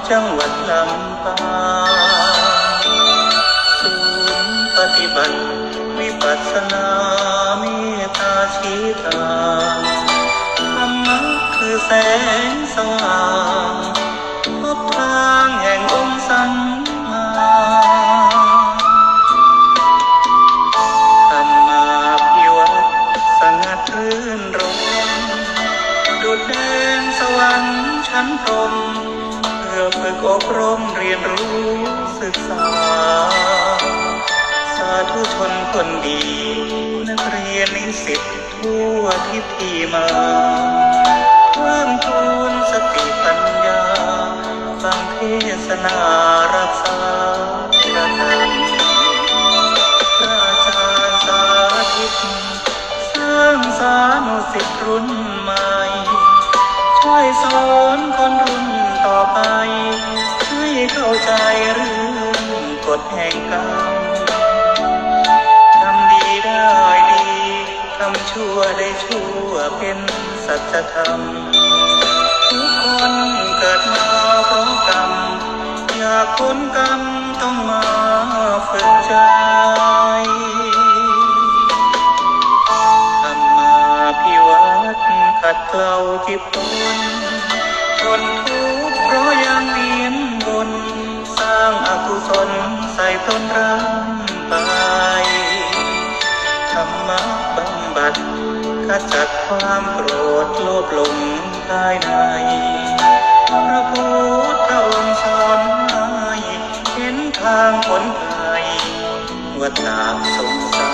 จังหวัดลำปางศูนย์ปฏิบัติวิปัสสนาเมตตาชี้ทางธรรมะคือแสงสว่างพบทางแห่งองค์สัมมาธรรมาภิวัตน์สงัดรื่นรมดุจแดนสวรรค์ชั้นพรหมเพื่อฝึกอบรมเรียนรู้ศึกษาสาธุชนคนดีนักเรียนนิสิตทั่วทิศที่มาเพิ่มพูนสติปัญญาฟังเทศนารักษาพระธรรมพระอาจารย์สาธิตสร้างสานุสิทธิ์รุ่นใหม่ช่วยสอนคนรุ่นต่อไปให้เข้าใจเรื่องกฎแห่งกรรมทำดีได้ดีทำชั่วได้ชั่วเป็นสัจธรรมทุกคนเกิดมาเพราะกรรมอยากพ้นกรรมต้องมาฝึกใจธรรมาภิวัตน์ขัดเกลาจิตตนทนทุกข์เพราะยังเวียนวนสร้างอกุศลใส่ตนร่ำไปธรรมะบำบัดขจัดความโกรธโลภหลงภายในพระพุทธองค์สอนให้เห็นทางพ้นภัยวัฏสงสาร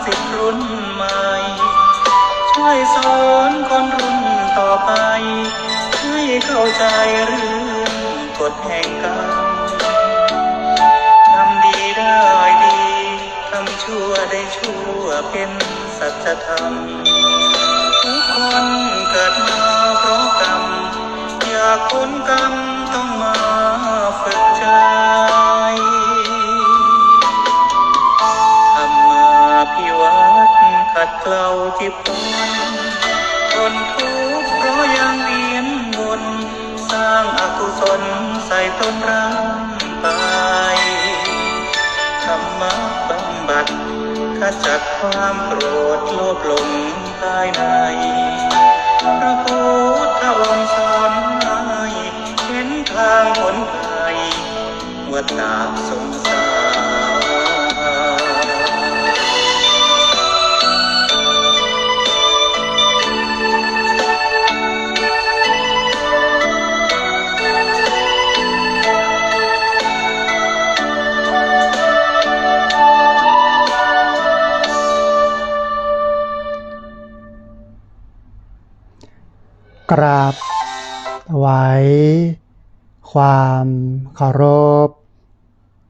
สิทธิ์รุ่นใหม่ช่วยสอนคนรุ่นต่อไปให้เข้าใจเรื่องกฎแห่งกรรมทำดีได้ดีทำชั่วได้ชั่วเป็นสัจธรรมทุกคนเกิดมาเพราะกรรมอยากพ้นกรรมต้องมาฝึกใจภิวัตน์ขัดเกลาจิตตนทนทุกข์เพราะยังเวียนวนสร้างอกุศลใส่ตนร่ำไปธรรมะบำบัดขจัดความโกรธโลภหลงภายในพระพุทธองค์สอนให้เห็นทางพ้นภัยวัฏสงสารกราบถวายความเคารพ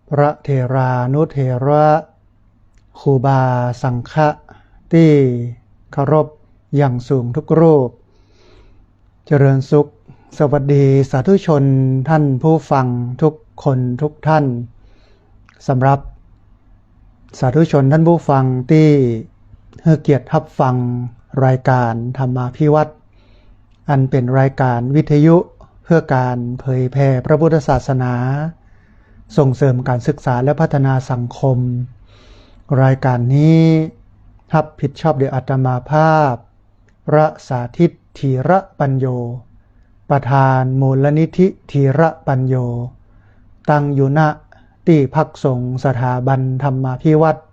พระเถรานุเถระครูบาสังฆะที่เคารพอย่างสูงทุกรูปเจริญสุขสวัสดีสาธุชนท่านผู้ฟังทุกคนทุกท่านสำหรับสาธุชนท่านผู้ฟังที่ให้เกียรติรับฟังรายการธรรมาภิวัตน์อันเป็นรายการวิทยุเพื่อการเผยแผ่พระพุทธศาสนาส่งเสริมการศึกษาและพัฒนาสังคมรายการนี้รับผิดชอบโดยอาตมาภาพพระสาธิตธีระปัญโยประธานมูลนิธิธีระปัญโยตั้งอยู่ณที่พักสงฆ์สถาบันธรรมาภิวัตน์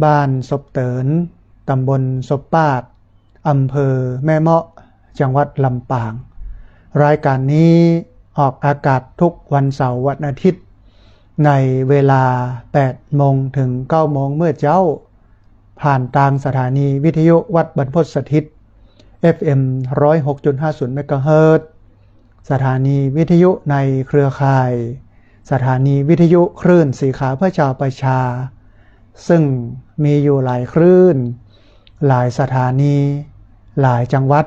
บ้านศพเตินตำบลศพปาดอำเภอแม่เมาะจังหวัดลำปางรายการนี้ออกอากาศทุกวันเสาร์วันอาทิตย์ในเวลา 8 โมงถึง 9 โมงเมื่อเจ้า ผ่านทางสถานีวิทยุวัดบรรพตสถิต FM 106.50 เมกะเฮิรตซ์สถานีวิทยุในเครือข่ายสถานีวิทยุคลื่นสีขาวเพื่อชาวประชาซึ่งมีอยู่หลายคลื่นหลายสถานีหลายจังหวัด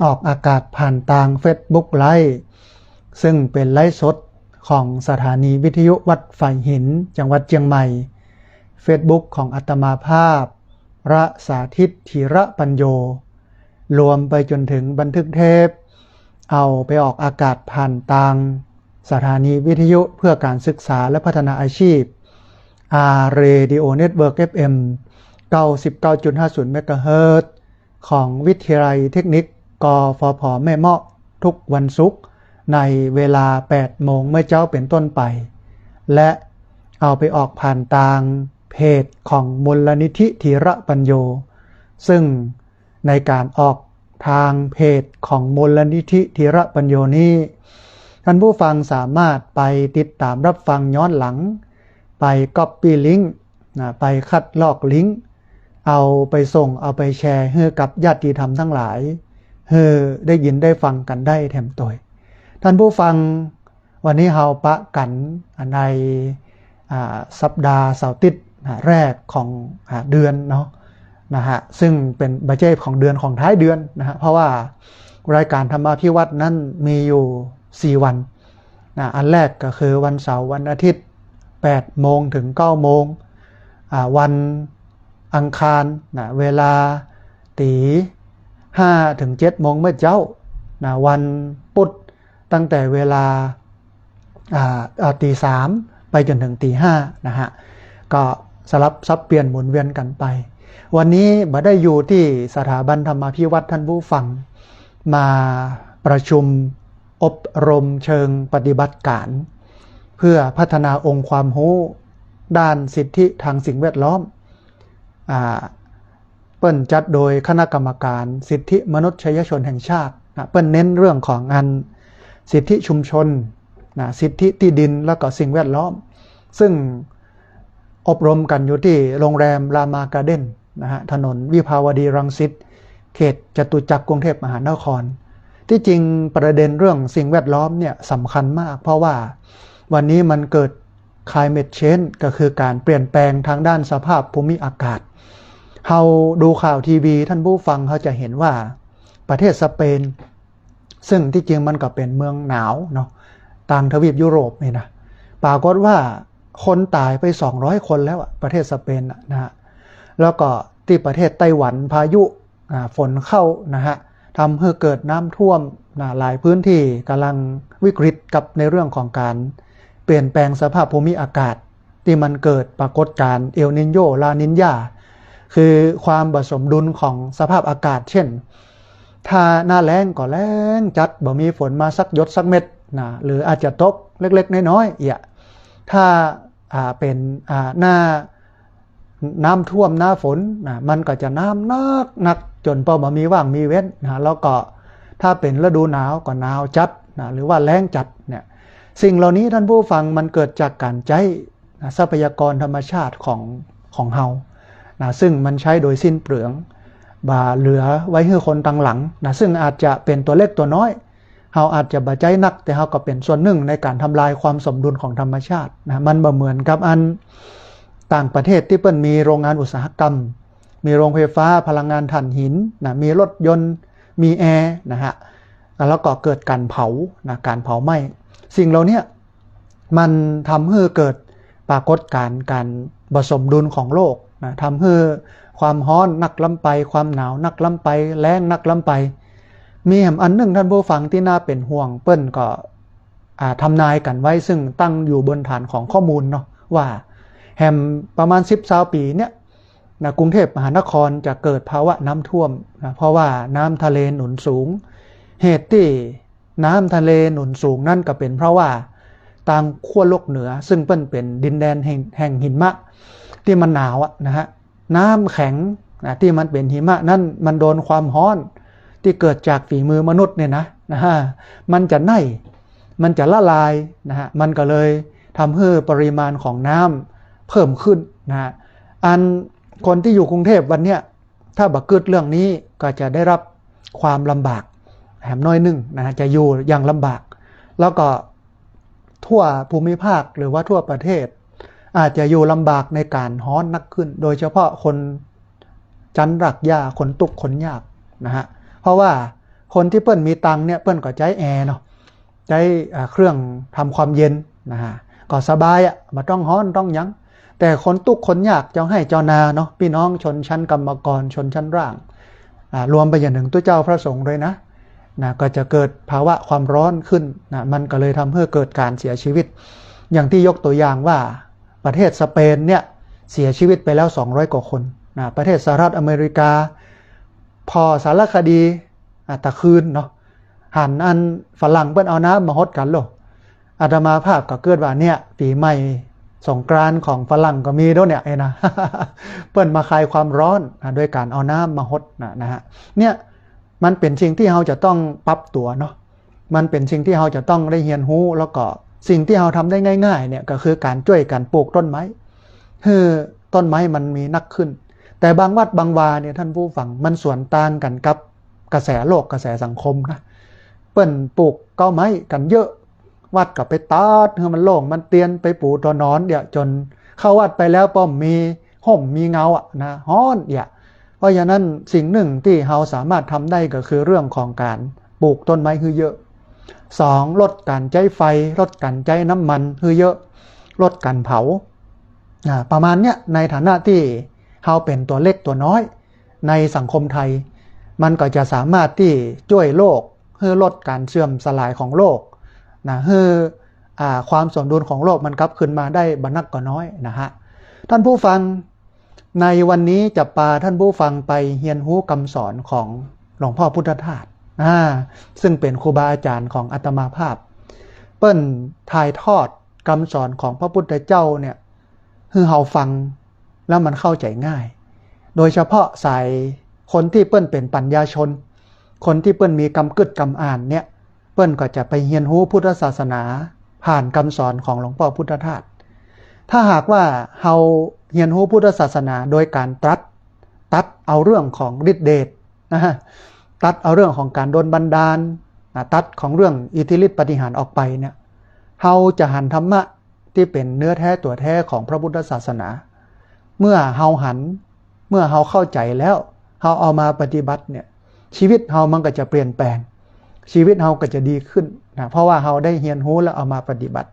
ออกอากาศผ่านทาง Facebook ไลฟ์ซึ่งเป็นไลฟ์สดของสถานีวิทยุวัดไฝ่หินจังหวัดเชียงใหม่ Facebook ของอาตมาภาพระสาธิตธีระปัญโยรวมไปจนถึงบันทึกเทปเอาไปออกอากาศผ่านทางสถานีวิทยุเพื่อการศึกษาและพัฒนาอาชีพ Radio Network FM 99.50 เมกะเฮิรตซ์ของวิทยาลัยเทคนิคกฟผ.แม่เมาะทุกวันศุกร์ในเวลา 8 โมงเมื่อเจ้าเป็นต้นไปและเอาไปออกผ่านทางเพจของมูลนิธิธีระปัญโยซึ่งในการออกทางเพจของมูลนิธิธีระปัญโยนี้ท่านผู้ฟังสามารถไปติดตามรับฟังย้อนหลังไปก๊อปปี้ลิงก์ไปคัดลอกลิงก์เอาไปส่งเอาไปแชร์ให้กับญาติธรรมทั้งหลายให้ได้ยินได้ฟังกันได้แถมตัวท่านผู้ฟังวันนี้เฮาปะกันในสัปดาห์เสาร์อาทิตย์แรกของเดือนเนาะนะฮะซึ่งเป็นบัจเจตของเดือนของท้ายเดือนนะฮะเพราะว่ารายการธรรมาภิวัตน์นั้นมีอยู่4วันนะอันแรกก็คือวันเสาร์วันอาทิตย์8 โมงถึง 9 โมงวันอังคารนะเวลาตี5 ถึง 7 โมงเมื่อเจ้านะวันพุธตั้งแต่เวลาตี 3ไปจนถึงตี 5นะฮะก็สลับซับเปลี่ยนหมุนเวียนกันไปวันนี้มาได้อยู่ที่สถาบันธรรมาภิวัตน์ท่านผู้ฟังมาประชุมอบรมเชิงปฏิบัติการเพื่อพัฒนาองค์ความรู้ด้านสิทธิทางสิ่งแวดล้อมเปิ้นจัดโดยคณะกรรมการสิทธิมนุษยชนแห่งชาติเปิ้นเน้นเรื่องของงานสิทธิชุมชนสิทธิที่ดินแล้วก็สิ่งแวดล้อมซึ่งอบรมกันอยู่ที่โรงแรมรามาการ์เด้นนะฮะถนนวิภาวดีรังสิตเขตจตุจักรกรุงเทพมหานครที่จริงประเด็นเรื่องสิ่งแวดล้อมเนี่ยสำคัญมากเพราะว่าวันนี้มันเกิด climate change ก็คือการเปลี่ยนแปลงทางด้านสภาพภูมิอากาศเฮาดูข่าวทีวีท่านผู้ฟังเขาจะเห็นว่าประเทศสเปนซึ่งที่จริงมันก็เป็นเมืองหนาวเนาะต่างทวีปยุโรปนี่นะปรากฏว่าคนตายไป200 คนแล้วประเทศสเปนนะฮะแล้วก็ที่ประเทศไต้หวันพายุฝนเข้านะฮะทำให้เกิดน้ำท่วมหลายพื้นที่กำลังวิกฤตกับในเรื่องของการเปลี่ยนแปลงสภาพภูมิอากาศที่มันเกิดปรากฏการณ์เอลนิโญลานิญาคือความผสมดุลของสภาพอากาศเช่นถ้าหน้าแล้งก็แล้งจัดบ่มีฝนมาสักหยดสักเม็ดนะหรืออาจจะตกเล็กๆน้อยๆถ้าเป็นหน้าน้ำท่วมหน้าฝนนะมันก็จะน้ำหนักจนพอมามีว่างมีเว้นนะแล้วก็ถ้าเป็นฤดูหนาวก็หนาวจัดนะหรือว่าแล้งจัดเนี่ยสิ่งเหล่านี้ท่านผู้ฟังมันเกิดจากการใช้ทรัพยากรธรรมชาติของเฮานะซึ่งมันใช้โดยสิ้นเปลืองบ่าเหลือไว้ให้คนต่างหลังนะซึ่งอาจจะเป็นตัวเล็กตัวน้อยเฮาอาจจะบ่ใจนักแต่เฮาก็เป็นส่วนหนึ่งในการทำลายความสมดุลของธรรมชาตินะมันบ่เหมือนกับอันต่างประเทศที่เปิ้นมีโรงงานอุตสาหกรรมมีโรงไฟฟ้าพลังงานถ่านหินนะมีรถยนต์มีแอร์นะฮะแล้วก็เกิดการเผานะการเผาไหม้สิ่งเหล่านี้มันทำให้เกิดปรากฏการผสมดุลของโลกนะทำให้ความร้อนนักล้ำไปความหนาวนักล้ำไปแล้งนักล้ำไปมีอันหนึ่งท่านผู้ฟังที่น่าเป็นห่วงเปิ้นก็ทำนายกันไว้ซึ่งตั้งอยู่บนฐานของข้อมูลเนาะว่าแฮมประมาณ10-20 ปีเนี่ยนะกรุงเทพมหานครจะเกิดภาวะน้ำท่วมนะเพราะว่าน้ำทะเลหนุนสูงเหตุที่น้ำทะเลหนุนสูงนั่นก็เป็นเพราะว่าทางขั้วโลกเหนือซึ่งเป็นดินแดนแห่งหิมะที่มันหนาวนะฮะน้ำแข็งที่มันเป็นหิมะนั่นมันโดนความร้อนที่เกิดจากฝีมือมนุษย์เนี่ยนะฮะมันจะไหม้มันจะละลายนะฮะมันก็เลยทำให้ปริมาณของน้ำเพิ่มขึ้นนะฮะอัน คนที่อยู่กรุงเทพวันเนี้ยถ้าบักเกิดเรื่องนี้ก็จะได้รับความลำบากแหมน้อยนึงนะจะอยู่อย่างลำบากแล้วก็ทั่วภูมิภาคหรือว่าทั่วประเทศอาจจะอยู่ลำบากในการฮ้อนนักขึ้นโดยเฉพาะคนจันรักยาคนตุกคนยากนะฮะเพราะว่าคนที่เปิ้นมีตังเนี่ยเปิ้นก็ใช้แอร์เนาะใช้เครื่องทำความเย็นนะฮะก็สบายอ่ะมาต้องฮ้อนต้องยั้งแต่คนตุกคนยากเจ้าให้เจ้านาเนาะพี่น้องชนชั้นกรรมกรชนชั้นร่างรวมไปอย่างหนึ่งตัวเจ้าพระสงฆ์เลยนะก็จะเกิดภาวะความร้อนขึ้นนะมันก็เลยทำให้เกิดการเสียชีวิตอย่างที่ยกตัวอย่างว่าประเทศสเปนเนี่ยเสียชีวิตไปแล้ว200กว่าคนนะประเทศสหรัฐอเมริกาพอสารคดีตะคืนเนาะหันอันฝรั่งเปิ้นเอาน้ำมาฮดกันโลอาตมาภาพก็เกิดว่าเนี่ยปีใหม่สงกรานต์ของฝรั่งก็มีด้วยเนี่ยนะ เปิ้นมาคลายความร้อนด้วยการเอาน้ำมาฮดนะฮะเนี่ยมันเป็นสิ่งที่เราจะต้องปรับตัวเนาะมันเป็นสิ่งที่เราจะต้องได้เรียนรู้แล้วก็สิ่งที่เราทำได้ง่ายๆเนี่ยก็คือการช่วยกันปลูกต้นไม้คือต้นไม้มันมีนักขึ้นแต่บางวัดบางวาเนี่ยท่านผู้ฟังมันสวนทางกันกับกระแสโลกกระแสสังคมนะเปิ้นปลูกเก้าไม้กันเยอะวัดกับไปตัดให้มันโล่งมันเตียนไปปูตัวนอนเดี๋ยวจนเข้าวัดไปแล้วป้อมมีห่มมีเงานะฮ้อนเพราะฉะนั้นสิ่งหนึ่งที่เราสามารถทำได้ก็คือเรื่องของการปลูกต้นไม้คือเยอะ2ลดการใช้ไฟลดการใช้น้ำมันคือเยอะลดการเผาประมาณเนี้ยในฐานะที่เราเป็นตัวเล็กตัวน้อยในสังคมไทยมันก็จะสามารถที่ช่วยโลกเพื่อลดการเสื่อมสลายของโลกนะเพื่อความสมดุลของโลกมันกลับคืนมาได้บรรนักก็น้อยนะฮะท่านผู้ฟังในวันนี้จะพาท่านผู้ฟังไปเรียนรู้คำสอนของหลวงพ่อพุทธทาสซึ่งเป็นครูบาอาจารย์ของอาตมาภาพเปิ้นถ่ายทอดคำสอนของพระพุทธเจ้าเนี่ยคือเฮาฟังแล้วมันเข้าใจง่ายโดยเฉพาะสายคนที่เปิ้นเป็นปัญญาชนคนที่เปิ้นมีกำกึดกำอ่านเนี่ยเปิ้นก็จะไปเรียนรู้พุทธศาสนาผ่านคำสอนของหลวงพ่อพุทธทาสถ้าหากว่าเฮาเรียนรู้พุทธศาสนาโดยการตัดเอาเรื่องของฤทธิเดชตัดเอาเรื่องของการโดนบันดาลตัดของเรื่องอิทธิฤทธิปาฏิหาริย์ออกไปเนี่ยเฮาจะหันธรรมะที่เป็นเนื้อแท้ตัวแท้ของพระพุทธศาสนาเมื่อเฮาเข้าใจแล้วเฮาเอามาปฏิบัติเนี่ยชีวิตเฮามันก็จะเปลี่ยนแปลงชีวิตเฮาก็จะดีขึ้นนะเพราะว่าเฮาได้เรียนรู้แล้วเอามาปฏิบัติ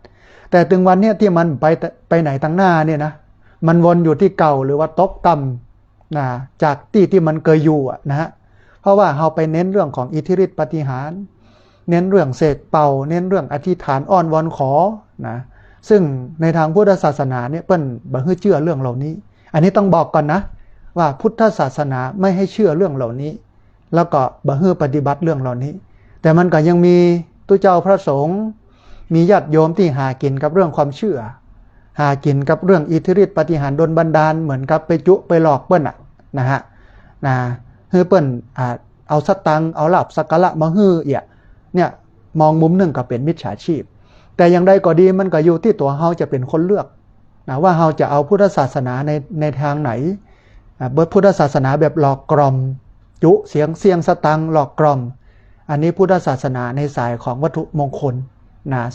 แต่ถึงวันนี้ที่มันไปไหนตั้งหน้าเนี่ยนะมันวนอยู่ที่เก่าหรือว่าตกต่ำนะจากที่มันเคยอยู่นะฮะเพราะว่าเฮาไปเน้นเรื่องของอิทธิฤทธิปาฏิหาริย์เน้นเรื่องเสกเป่าเน้นเรื่องอธิษฐานอ้อนวอนขอนะซึ่งในทางพุทธศาสนาเนี่ยเปิ้นบ่ให้เชื่อเรื่องเหล่านี้อันนี้ต้องบอกก่อนนะว่าพุทธศาสนาไม่ให้เชื่อเรื่องเหล่านี้แล้วก็บ่ให้ปฏิบัติเรื่องเหล่านี้แต่มันก็ยังมีตุเจ้าพระสงฆ์มีญาติโยมที่หากินกับเรื่องความเชื่อหากินกับเรื่องอิทธิฤทธิปาฏิหาริย์ดลบันดาลเหมือนกับไปจุไปหลอกเปิ้นนะฮะฮือเปิ้นเอาสตังเอาลาภสักการะมาฮือเนี่ยมองมุมหนึ่งก็เป็นมิจฉาชีพแต่อย่างใดก็ดีมันก็อยู่ที่ตัวเฮาจะเป็นคนเลือกนะว่าเฮาจะเอาพุทธศาสนาในทางไหนพุทธศาสนาแบบหลอกกล่อมจุเสียงสตังหลอกกล่อมอันนี้พุทธศาสนาในสายของวัตถุมงคล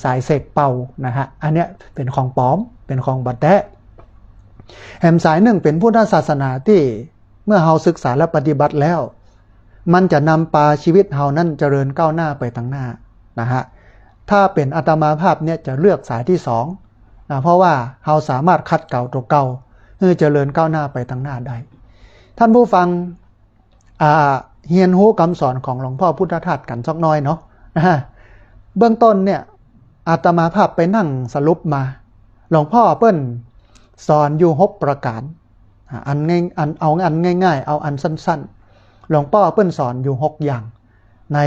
สายเสกเป่านะฮะอันเนี้ยเป็นของปลอมเป็นของบัดแท้แหมสายหนึ่งเป็นพุทธศาสนาที่เมื่อเฮาศึกษาและปฏิบัติแล้วมันจะนำพาชีวิตเฮานั้นเจริญก้าวหน้าไปทางหน้านะฮะถ้าเป็นอาตมาภาพเนี่ยจะเลือกสายที่2นะเพราะว่าเฮาสามารถคัดเก่าตัวเก่าเพื่อเจริญก้าวหน้าไปทางหน้าได้ท่านผู้ฟังเรียนรู้คำสอนของหลวงพ่อพุทธทาสกันสักน้อยเนาะเบื้องต้นเนี่ยอาตมาภาพไปนั่งสรุปมาหลวงพ่อเปิ้นสอนอยู่6ประการอันง่ายๆเอาอันสั้นๆหลวงพ่อเปิ้นสอนอยู่6อย่างใน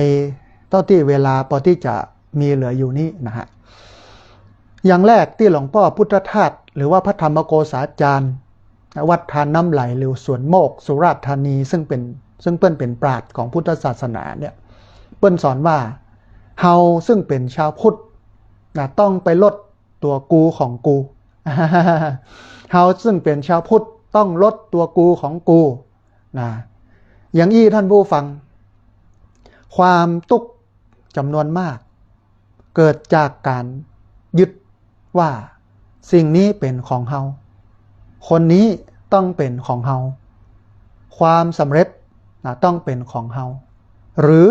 เท่าที่เวลาพอที่จะมีเหลืออยู่นี้นะฮะอย่างแรกที่หลวงพ่อพุทธทาสหรือว่าพระธรรมโกษาจารย์วัดทานน้ำไหลหรือสวนโมกสุราษฎร์ธานีซึ่งเปิ้นเป็นปราชญ์ของพุทธศาสนาเนี่ยเปิ้นสอนว่าเฮาซึ่งเป็นชาวพุทธต้องไปลดตัวกูของกู เฮาซึ่งเป็นชาวพุทธ ต้องลดตัวกูของกูนะอย่างอี้ท่านผู้ฟังความทุกข์จำนวนมากเกิดจากการยึดว่าสิ่งนี้เป็นของเฮาคนนี้ต้องเป็นของเฮาความสำเร็จต้องเป็นของเฮาหรือ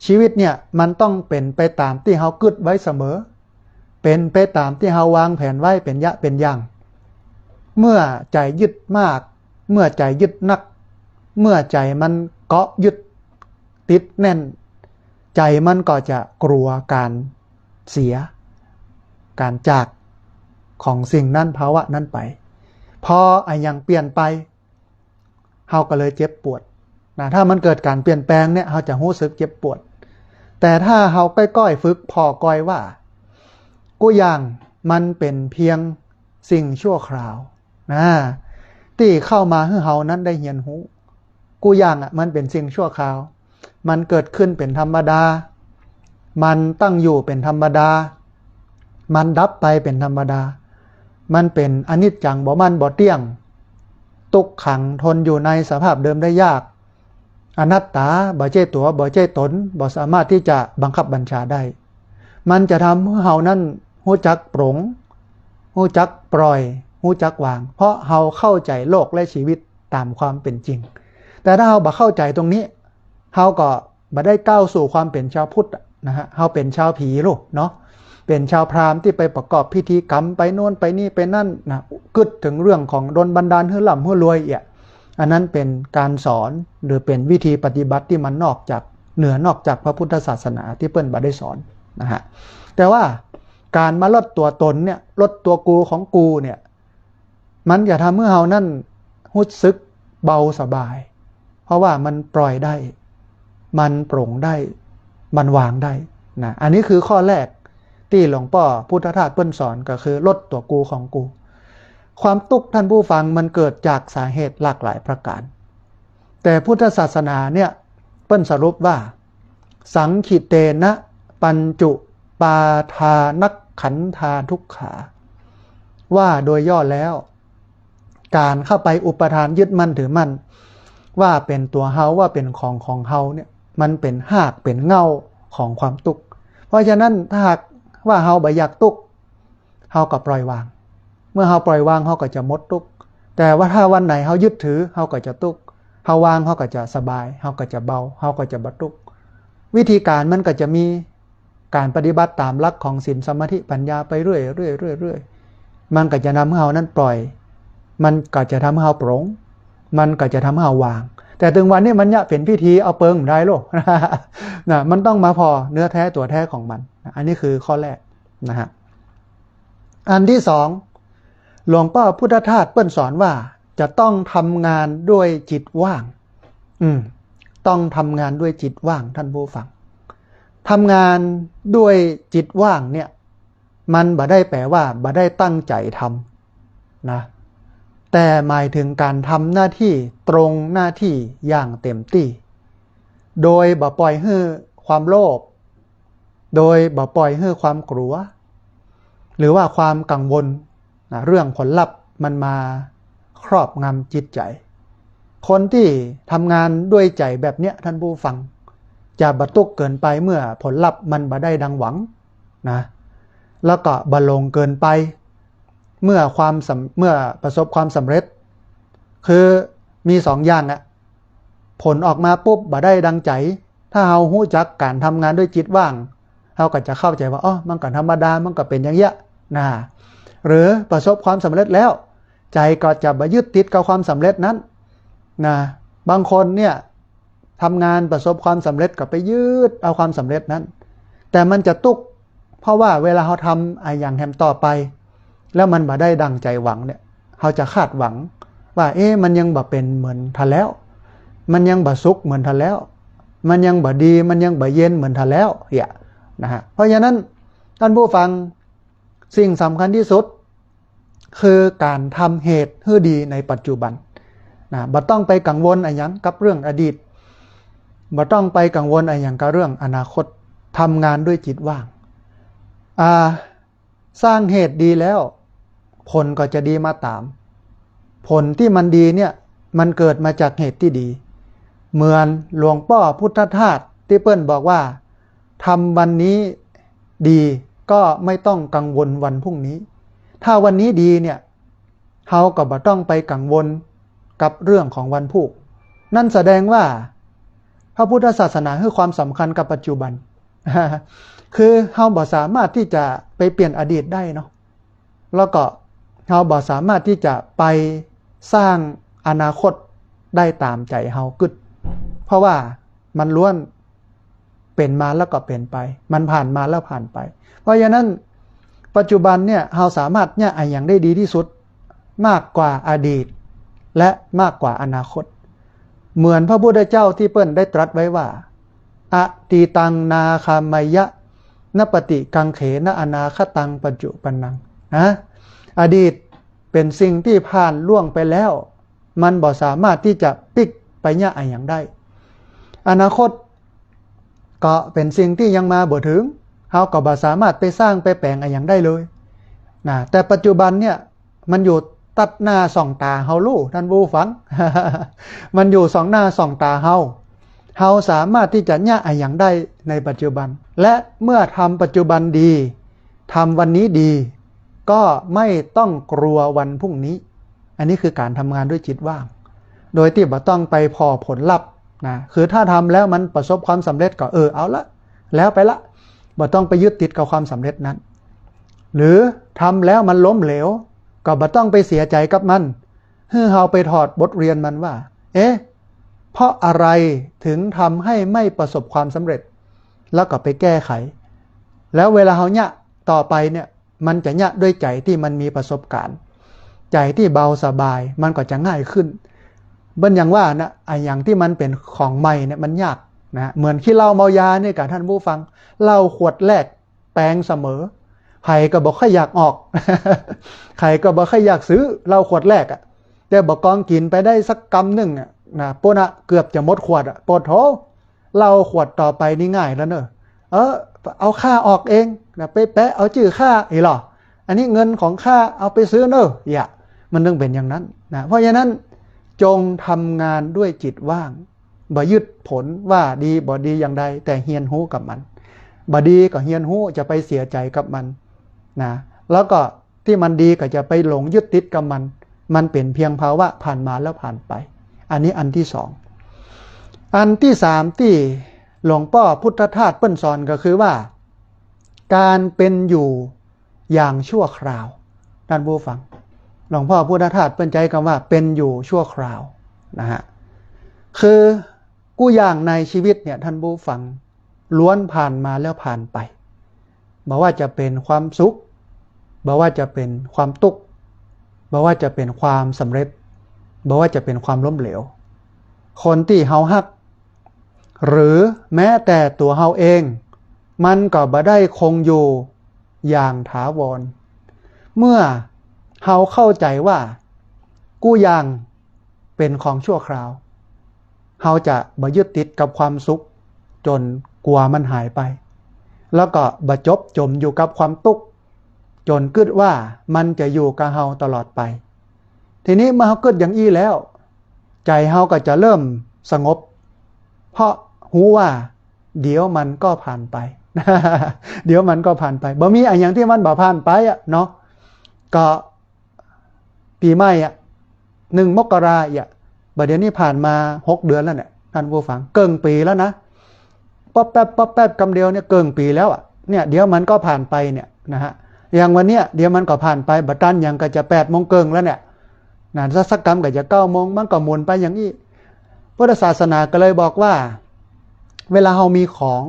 ชีวิตเนี่ยมันต้องเป็นไปตามที่เฮากึดไว้เสมอเป็นไปตามที่เฮาวางแผนไว้เป็นยะเป็นอย่างเมื่อใจยึดมากเมื่อใจยึดนักเมื่อใจมันเกาะยึดติดแน่นใจมันก็จะกลัวการเสียการจากของสิ่งนั้นภาวะนั้นไปพอไอ้ยังเปลี่ยนไปเฮาก็เลยเจ็บปวดนะถ้ามันเกิดการเปลี่ยนแปลงเนี่ยเฮาจะรู้สึกเจ็บปวดแต่ถ้าเฮาก้อยๆฝึกพอก้อยว่ากูอย่างมันเป็นเพียงสิ่งชั่วคราวนะที่เข้ามาให้เฮานั้นได้เรียนรู้กูอย่างมันเป็นสิ่งชั่วคราวมันเกิดขึ้นเป็นธรรมดามันตั้งอยู่เป็นธรรมดามันดับไปเป็นธรรมดามันเป็นอนิจจังบ่มันบ่เที่ยงตุกขังทนอยู่ในสภาพเดิมได้ยากอนัตตาบ่ใช่ตัวบ่ใช่ตนบ่สามารถที่จะบังคับบัญชาได้มันจะทำให้เฮานั้นรู้จักปรงรู้จักปล่อยรู้จักวางเพราะเฮาเข้าใจโลกและชีวิตตามความเป็นจริงแต่ถ้าเฮาบ่เข้าใจตรงนี้เฮาก็บ่ได้ก้าวสู่ความเป็นชาวพุทธนะฮะเฮาเป็นชาวผีลูกเนาะเป็นชาวพราหมณ์ที่ไปประกอบพิธีกรรมไปโน่นไปนี่ไปนั่นนะกึดถึงเรื่องของดลบันดาลให้ร่ำให้รวยอันนั้นเป็นการสอนหรือเป็นวิธีปฏิบัติที่มันนอกจากพระพุทธศาสนาที่เปิ้นบ่ได้สอนนะฮะแต่ว่าการมาลดตัวตนเนี่ยลดตัวกูของกูเนี่ยมันจะทำให้เฮานั่นรู้สึกเบาสบายเพราะว่ามันปล่อยได้มันโปร่งได้มันวางได้นะอันนี้คือข้อแรกที่หลวงพ่อพุทธทาสเปิ้นสอนก็คือลดตัวกูของกูความทุกข์ท่านผู้ฟังมันเกิดจากสาเหตุหลากหลายประการแต่พุทธศาสนาเนี่ยเปิ้นสรุปว่าสังขิเตนะปัญจุปาทานักขันธาทุกขาว่าโดยย่อแล้วการเข้าไปอุปทานยึดมั่นถือมั่นว่าเป็นตัวเฮาว่าเป็นของเฮาเนี่ยมันเป็นหากเป็นเงาของความทุกข์เพราะฉะนั้นถ้าหากว่าเฮาบ่อยากทุกข์เฮาก็ปล่อยวางเมื่อเฮาปล่อยวางเฮาก็จะหมดทุกข์แต่ว่าถ้าวันไหนเฮายึดถือเฮาก็จะทุกข์เฮาวางเฮาก็จะสบายเฮาก็จะเบาเฮาก็จะบ่ทุกข์วิธีการมันก็จะมีการปฏิบัติตามหลักของศีลสมาธิปัญญาไปเรื่อยมันก็จะนำให้เฮานั้นปล่อยมันก็จะทำให้เฮาโปร่งมันก็จะทำให้เฮาวางแต่ถึงวันนี้มันเนี่ยเป็นพิธีเอาเปิงได้โลกนะมันต้องมาพอเนื้อแท้ตัวแท้ของมันอันนี้คือข้อแรกนะฮะอันที่สองหลวงพ่อพุทธทาสเปิ้นสอนว่าจะต้องทำงานด้วยจิตว่างต้องทำงานด้วยจิตว่างท่านผู้ฟังทำงานด้วยจิตว่างเนี่ยมันบ่ได้แปลว่าบ่ได้ตั้งใจทำนะแต่หมายถึงการทำหน้าที่ตรงหน้าที่อย่างเต็มที่โดยบ่ปล่อยให้ความโลภโดยบ่ปล่อยให้ความกลัวหรือว่าความกังวลนะเรื่องผลลัพธ์มันมาครอบงำจิตใจคนที่ทำงานด้วยใจแบบเนี้ยท่านผู้ฟังจะบ่ทุกข์เกินไปเมื่อผลลัพธ์มันบ่ได้ดังหวังนะแล้วก็บ่ลงเกินไปเมื่อประสบความสำเร็จคือมีสองอย่างอะผลออกมาปุ๊บบ่ได้ดังใจถ้าเฮารู้จักการทำงานด้วยจิตว่างเฮาก็จะเข้าใจว่าอ๋อมันก็ธรรมดามันก็เป็นอย่างเงี้ยนะหรือประสบความสำเร็จแล้วใจก็จะบ่ยึดติดกับความสำเร็จนั้นนะบางคนเนี่ยทำงานประสบความสำเร็จก็ไปยึดเอาความสำเร็จนั้นแต่มันจะทุกข์เพราะว่าเวลาเขาทำอย่างแฮมต่อไปแล้วมันบ่ได้ดังใจหวังเนี่ยเขาจะคาดหวังว่ามันยังบ่เป็นเหมือนทันแล้วมันยังบ่สุขเหมือนทันแล้วมันยังบ่ดีมันยังบ่เย็นเหมือนทันแล้วนะฮะเพราะฉะนั้นท่านผู้ฟังสิ่งสำคัญที่สุดคือการทำเหตุให้ดีในปัจจุบันนะบ่ต้องไปกังวลอะไรอย่างกับเรื่องอดีตบ่ต้องไปกังวลอะไรอย่างกับเรื่องอนาคตทำงานด้วยจิตว่างสร้างเหตุดีแล้วผลก็จะดีมาตาม ผลที่มันดีเนี่ยมันเกิดมาจากเหตุที่ดีเหมือนหลวงพ่อพุทธทาสที่เปิ้ลบอกว่าทำวันนี้ดีก็ไม่ต้องกังวลวันพรุ่งนี้ถ้าวันนี้ดีเนี่ยเฮาก็บ่ต้องไปกังวลกับเรื่องของวันพรุ่งนั่นแสดงว่าพระพุทธศาสนาให้ความสำคัญกับปัจจุบัน คือเฮาบ่สามารถที่จะไปเปลี่ยนอดีตได้เนาะแล้วก็เฮาบ่สามารถที่จะไปสร้างอนาคตได้ตามใจเฮากึดเพราะว่ามันล้วนเป็นมาแล้วก็เป็นไปมันผ่านมาแล้วผ่านไปเพราะฉะนั้นปัจจุบันเนี่ยเฮาสามารถเนี่ยอย่างได้ดีที่สุดมากกว่าอดีตและมากกว่าอนาคตเหมือนพระพุทธเจ้าที่เปิ้ลได้ตรัสไว้ว่าอตีตังนาคามายะนปฏิกังเขนอนาคตังปัจจุปันนังนะอดีตเป็นสิ่งที่ผ่านล่วงไปแล้วมันบ่สามารถที่จะปิกไปเนี่ยอย่างได้อนาคตก็เป็นสิ่งที่ยังมาบ่ถึงเฮาก็บ่สามารถไปสร้างไปแปลงอย่างได้เลยนะแต่ปัจจุบันเนี่ยมันอยู่ตัดหน้าสองตาเฮารู้ท่านผู้ฟัง มันอยู่สองหน้าสองตาเฮาสามารถที่จะเนี่ยอย่างได้ในปัจจุบันและเมื่อทำปัจจุบันดีทำวันนี้ดีก็ไม่ต้องกลัววันพรุ่งนี้อันนี้คือการทำงานด้วยจิตว่างโดยที่บ่ต้องไปพอผลลัพธ์นะคือถ้าทำแล้วมันประสบความสำเร็จก็เอาละแล้วไปละบ่ต้องไปยึดติดกับความสำเร็จนั้นหรือทำแล้วมันล้มเหลวก็บ่ต้องไปเสียใจกับมันให้เฮาไปถอดบทเรียนมันว่าเพราะอะไรถึงทำให้ไม่ประสบความสำเร็จแล้วก็ไปแก้ไขแล้วเวลาเฮาเนี่ยต่อไปเนี่ยมันจะเนี่ยด้วยใจที่มันมีประสบการณ์ใจที่เบาสบายมันก็จะง่ายขึ้นเบิ้ลอย่างว่านะอย่างที่มันเป็นของใหม่เนี่ยมันยากนะเหมือนขี้เหล้าเมายาเนี่ยกับท่านผู้ฟังเหล้าขวดแรกแปลงเสมอใครก็บอกค่อยอยากออก ใครก็บอกค่อยอยากซื้อเหล้าขวดแรกแต่บอกกองกินไปได้สักกำหนึ่งนะโปนะเกือบจะหมดขวดปวดโถเหล้าขวดต่อไปนี่ง่ายแล้วเนอะเอาค่าออกเองนะไปแปะเอาจื่อค่าหรออันนี้เงินของค่าเอาไปซื้อเนอะมันต้องเป็นอย่างนั้นนะเพราะฉะนั้นจงทำงานด้วยจิตว่างบ่ยึดผลว่าดีบ่ดีอย่างใดแต่เฮียนหู้กับมันบ่ดีก็เฮียนหู้จะไปเสียใจกับมันนะแล้วก็ที่มันดีก็จะไปหลงยึดติดกับมันเป็นเพียงภาวะผ่านมาแล้วผ่านไปอันนี้อันที่สองอันที่สามที่หลวงพ่อพุทธทาสเปิ้นสอนก็คือว่าการเป็นอยู่อย่างชั่วคราวท่านผู้ฟังหลวงพ่อพุทธทาสเปิ้นใจคำว่าเป็นอยู่ชั่วคราวนะฮะคือกู้อย่างในชีวิตเนี่ยท่านผู้ฟังล้วนผ่านมาแล้วผ่านไปบอกว่าจะเป็นความสุขบอกว่าจะเป็นความทุกข์บอกว่าจะเป็นความสำเร็จบอกว่าจะเป็นความล้มเหลวคนที่เฮาฮักหรือแม้แต่ตัวเฮาเองมันก็บ่ได้คงอยู่อย่างถาวรเมื่อเฮาเข้าใจว่ากู้อย่างเป็นของชั่วคราวเฮาจะบ่ยึดติดกับความสุขจนกลัวมันหายไปแล้วก็บ่จบจมอยู่กับความทุกข์จนคิดว่ามันจะอยู่กับเฮาตลอดไปทีนี้เมื่อเฮาคิดอย่างอี้แล้วใจเฮาก็จะเริ่มสงบเพราะรู้ว่าเดี๋ยวมันก็ผ่านไป เดี๋ยวมันก็ผ่านไปบ่มีอย่างที่มันบ่ผ่านไปเนาะก็ปีใหม่1 มกราบัดเดี๋ยวนี้ผ่านมา6 เดือนแล้วเนี่ยท่านผู้ฟังเกินปีแล้วนะป๊อบแป๊บกำเดียวเนี่ยเกินปีแล้วเนี่ยเดี๋ยวมันก็ผ่านไปเนี่ยนะฮะอย่างวันเนี้ยเดี๋ยวมันก็ผ่านไปบัดตันยังก็จะ8 โมงเกินแล้วเนี่ยนะสักกรรมก็จะ9 โมงมันก็หมุนไปอย่างนี้พุทธศาสนาก็เลยบอกว่าเวลาเรามีของ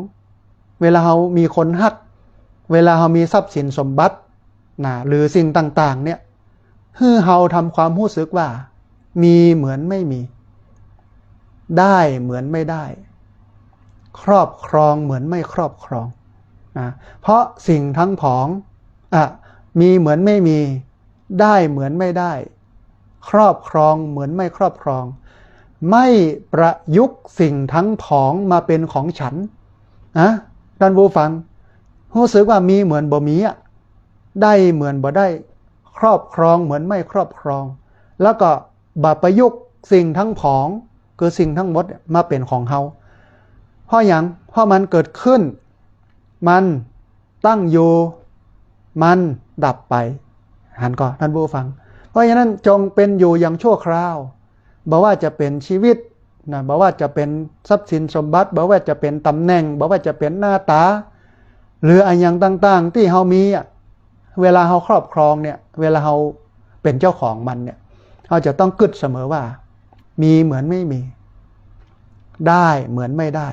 เวลาเรามีคนฮักเวลาเรามีทรัพย์สินสมบัตินะหรือสิ่งต่างๆเนี่ยให้เราทำความรู้สึกว่ามีเหมือนไม่มีได้เหมือนไม่ได้ครอบครองเหมือนไม่ครอบครองนะเพราะสิ่งทั้งผองมีเหมือนไม่มีได้เหมือนไม่ได้ครอบครองเหมือนไม่ครอบครองไม่ประยุกต์สิ่งทั้งผองมาเป็นของฉันท่านผู้ฟังรู้สึกว่ามีเหมือนบ่มีได้เหมือนบ่ได้ครอบครองเหมือนไม่ครอบครอง แล้วก็บัประยุกต์สิ่งทั้งผองคือสิ่งทั้งหมดมาเป็นของเฮาเพราะอย่างเพราะมันเกิดขึ้นมันตั้งอยู่มันดับไปหันก่อนท่านผู้ฟังเพราะฉะนั้นจงเป็นอยู่อย่างชั่วคราวบอกว่าจะเป็นชีวิตนะบอกว่าจะเป็นทรัพย์สินสมบัติบอกว่าจะเป็นตำแหน่งบอกว่าจะเป็นหน้าตาหรืออันอย่างต่างๆที่เฮามีเวลาเฮาครอบครองเนี่ยเวลาเฮาเป็นเจ้าของมันเนี่ยเฮาจะต้องกึศเสมอว่ามีเหมือนไม่มีได้เหมือนไม่ได้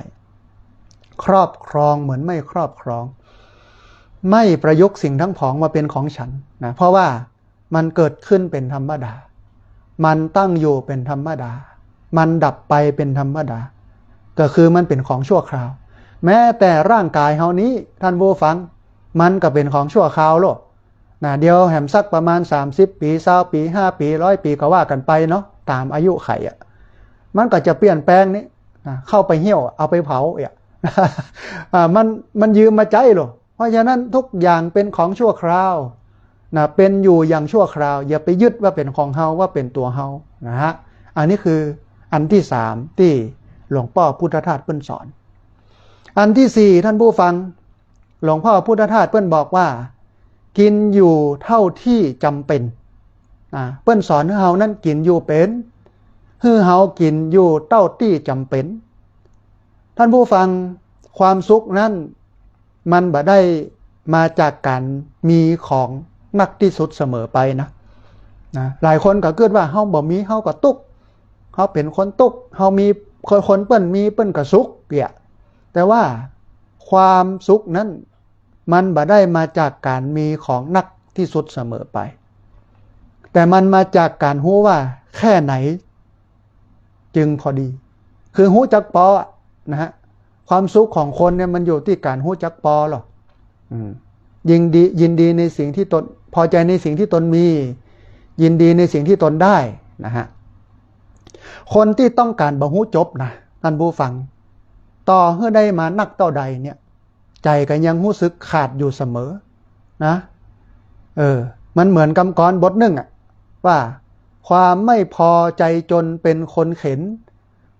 ครอบครองเหมือนไม่ครอบครองไม่ประยุกต์สิ่งทั้งผองมาเป็นของฉันนะเพราะว่ามันเกิดขึ้นเป็นธรรมดามันตั้งอยู่เป็นธรรมดามันดับไปเป็นธรรมดาก็คือมันเป็นของชั่วคราวแม้แต่ร่างกายเฮานี้ท่านผู้ฟังมันก็เป็นของชั่วคราวโลกนะเดียวแหมสักประมาณ30ปี20ปี5ปี100ปีก็ว่ากันไปเนาะตามอายุไขมันก็จะเปลี่ยนแปลงนี้เข้าไปเหี่ยวเอาไปเผามันยืมมาใจหรอเพราะฉะนั้นทุกอย่างเป็นของชั่วคราวนะเป็นอยู่อย่างชั่วคราวอย่าไปยึดว่าเป็นของเฮาว่าเป็นตัวเฮานะฮะอันนี้คืออันที่3ที่หลวงพ่อพุทธทาสเปิ้นสอนอันที่4ท่านผู้ฟังหลวงพ่อพุทธทาสเปิ้นบอกว่ากินอยู่เท่าที่จำเป็นเปิ้นสอนให้เฮานั้นกินอยู่เป็นให้เฮากินอยู่เท่าที่จำเป็นท่านผู้ฟังความสุขนั้นมันบ่ได้มาจากการมีของมากที่สุดเสมอไปนะหลายคนก็คิดว่าเฮาบ่มีเฮาก็ตุกเฮาเป็นคนตุกเฮามีคนเปิ้นมีเปิ้นก็สุขแต่ว่าความสุขนั้นมันบ่ได้มาจากการมีของนักที่สุดเสมอไปแต่มันมาจากการรู้ว่าแค่ไหนจึงพอดีคือรู้จักพอนะฮะความสุขของคนเนี่ยมันอยู่ที่การรู้จักพอหรอกยินดีในสิ่งที่ตนพอใจในสิ่งที่ตนมียินดีในสิ่งที่ตนได้นะฮะคนที่ต้องการบ่ฮู้จบนะท่านผู้ฟังต่อเมื่อได้มานักเท่าใดเนี่ยใจก็ยังรู้สึกขาดอยู่เสมอนะมันเหมือนกำกรบทหนึ่งว่าความไม่พอใจจนเป็นคนเข็น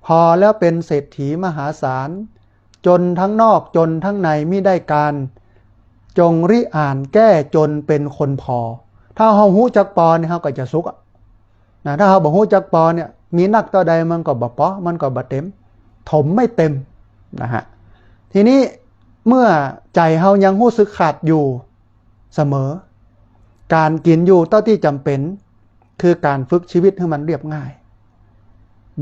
พอแล้วเป็นเศรษฐีมหาศาลจนทั้งนอกจนทั้งในมิได้การจงริอ่านแก้จนเป็นคนพอถ้าเฮาฮู้จักปอเนี่ยเฮาก็จะสุขนะถ้าเฮาบ่ฮู้จักปอเนี่ยมีนักเท่าใดมันก็บ่พอมันก็บ่เต็มถมไม่เต็มนะฮะทีนี้เมื่อใจเฮายังรู้สึกขาดอยู่เสมอการกินอยู่เท่าที่จำเป็นคือการฝึกชีวิตให้มันเรียบง่าย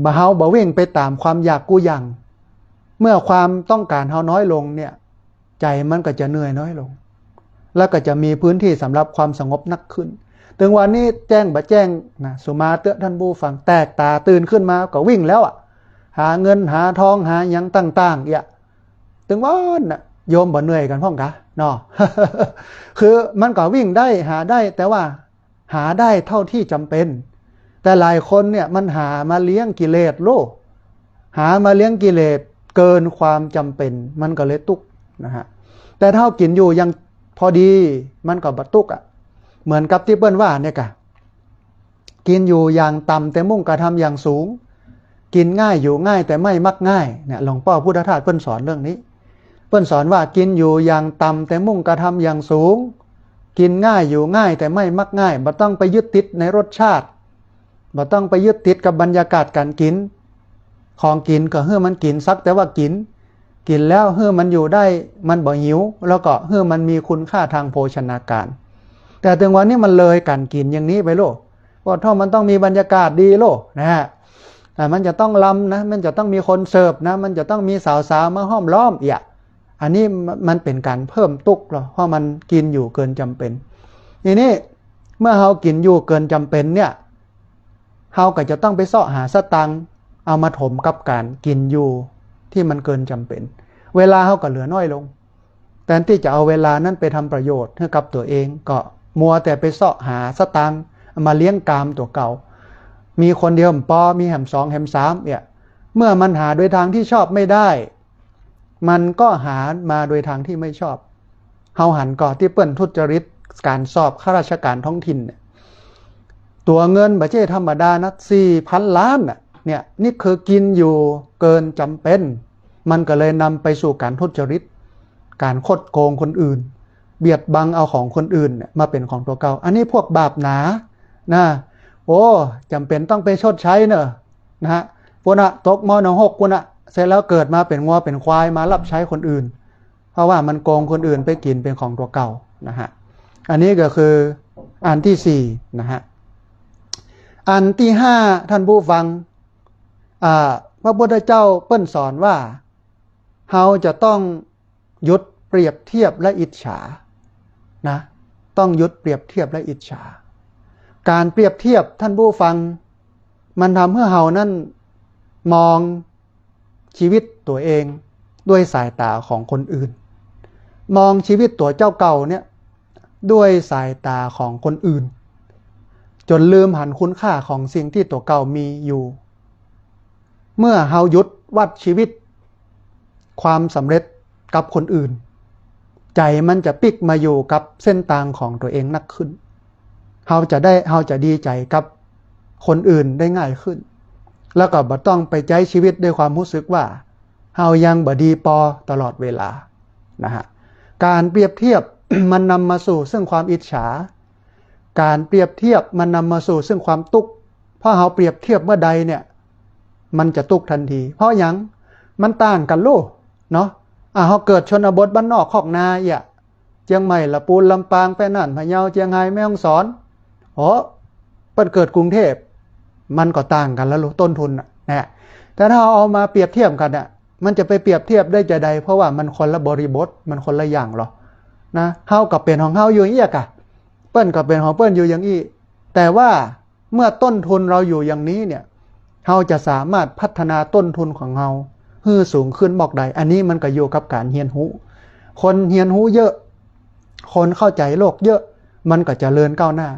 บ่เฮาบ่วิ่งไปตามความอยากกู้ยังเมื่อความต้องการเฮาน้อยลงเนี่ยใจมันก็จะเหนื่อยน้อยลงแล้วก็จะมีพื้นที่สำหรับความสงบนักขึ้นถึงวันนี้แจ้งบ่แจ้งนะสุมาเตอะท่านผู้ฟังแตกตาตื่นขึ้นมาก็วิ่งแล้วหาเงินหาทองหาหยังต่างๆถึงวันน่ะโยมบ่เหนื่อยกันพ้องกะเนาะ คือมันก็วิ่งได้หาได้แต่ว่าหาได้เท่าที่จำเป็นแต่หลายคนเนี่ยมันหามาเลี้ยงกิเลสโลกหามาเลี้ยงกิเลสเกินความจำเป็นมันก็เลยตุกนะฮะแต่ถ้ากินอยู่ยังพอดีมันก็บ่ตุกเหมือนกับที่เปิ้นว่าเนี่ยกะกินอยู่อย่างต่ำแต่มุ่งกระทำอย่างสูงกินง่ายอยู่ง่ายแต่ไม่มักง่ายเนี่ยหลวงพ่อพุทธทาสเปิ้นสอนเรื่องนี้เปิ้นสอนว่ากินอยู่อย่างต่ำแต่มุ่งกระทำอย่างสูงกินง่ายอยู่ง่ายแต่ไม่มักง่ายบ่ต้องไปยึดติดในรสชาติบ่ต้องไปยึดติดกับบรรยากาศการกินของกินก็เฮือมันกินสักแต่ว่ากินแล้วเฮือมันอยู่ได้มันบ่หิวแล้วก็เฮือมันมีคุณค่าทางโภชนาการแต่ถึงวันนี้มันเลยการกินอย่างนี้ไปโลว่าถ้ามันต้องมีบรรยากาศดีโลนะฮะมันจะต้องลำนะมันจะต้องมีคนเสิร์ฟนะมันจะต้องมีสาวๆมาห้อมล้อมอันนี้มันเป็นการเพิ่มตุกหรอเพราะมันกินอยู่เกินจำเป็นทีนี้เมื่อเฮากินอยู่เกินจำเป็นเนี่ยเฮาก็จะต้องไปเสาะหาสตังค์เอามาถมกับการกินอยู่ที่มันเกินจำเป็นเวลาเฮาก็เหลือน้อยลงแทนที่จะเอาเวลานั้นไปทำประโยชน์ให้กับตัวเองก็มัวแต่ไปเสาะหาสตังค์มาเลี้ยงกามตัวเก่ามีคนเดียวปอมีแหม2แหม3เมื่อมันหาโดยทางที่ชอบไม่ได้มันก็หามาโดยทางที่ไม่ชอบเฮาหันก่อที่เปิ้นทุจริตการสอบข้าราชการท้องถิ่น ตัวเงินบัจเจธรรมดานะ4,000 ล้านน่ะเนี่ยนี่คือกินอยู่เกินจำเป็นมันก็เลยนำไปสู่การทุจริตการคดโกงคนอื่นเบียดบังเอาของคนอื่นเนี่ยมาเป็นของตัวเก่าอันนี้พวกบาปหนานะโอ้จำเป็นต้องไปชดใช้เนอะนะฮะพวกน่ะตกม.6พวกน่ะเสร็จแล้วเกิดมาเป็นงัวเป็นควายมารับใช้คนอื่นเพราะว่ามันโกงคนอื่นไปกินเป็นของตัวเก่านะฮะอันนี้ก็คืออันที่4นะฮะอันที่5ท่านผู้ฟังพระพุทธเจ้าเปิ้นสอนว่าเราจะต้องหยุดเปรียบเทียบและอิจฉานะต้องหยุดเปรียบเทียบและอิจฉาการเปรียบเทียบท่านผู้ฟังมันทำให้เรานั้นมองชีวิตตัวเองด้วยสายตาของคนอื่นมองชีวิตตัวเจ้าเก่าเนี่ยด้วยสายตาของคนอื่นจนลืมหันคุณค่าของสิ่งที่ตัวเก่ามีอยู่เมื่อเฮาหยุดวัดชีวิตความสำเร็จกับคนอื่นใจมันจะปิกมาอยู่กับเส้นทางของตัวเองนักขึ้นเฮาจะดีใจกับคนอื่นได้ง่ายขึ้นแล้วก็บ่ต้องไปใช้ชีวิตด้วยความรู้สึกว่าเฮายังบ่ดีพอตลอดเวลานะฮะการเปรียบเทียบ มันนำมาสู่ซึ่งความอิจฉาการเปรียบเทียบมันนำมาสู่ซึ่งความทุกข์เพราะเฮาเปรียบเทียบเมื่อใดเนี่ยมันจะทุกข์ทันทีเพราะหยังมันต่างกันลูกเนาะเฮาเกิดชนบทบ้านนอกคอกนาเจียงใหม่ละปูนลำปางแปน่านพะเยาเจียงไฮ้แม่ฮ่องสอนเปิ้นเกิดกรุงเทพมันก็ต่างกันแล้วลูกต้นทุนนะแต่ถ้าเอามาเปรียบเทียบกันมันจะไปเปรียบเทียบได้จะใดเพราะว่ามันคนละบริบทมันคนละอย่างหรอนะเฮากับเป็นของเฮาอยู่อย่างนี้เปิ้นกับเป็นของเปิ้นอยู่อย่างนี้แต่ว่าเมื่อต้นทุนเราอยู่อย่างนี้เนี่ยเฮาจะสามารถพัฒนาต้นทุนของเฮาให้สูงขึ้นบอกใดอันนี้มันก็อยู่กับการเรียนรู้คนเรียนรู้เยอะคนเข้าใจโลกเยอะมันก็เจริญก้าวหน้า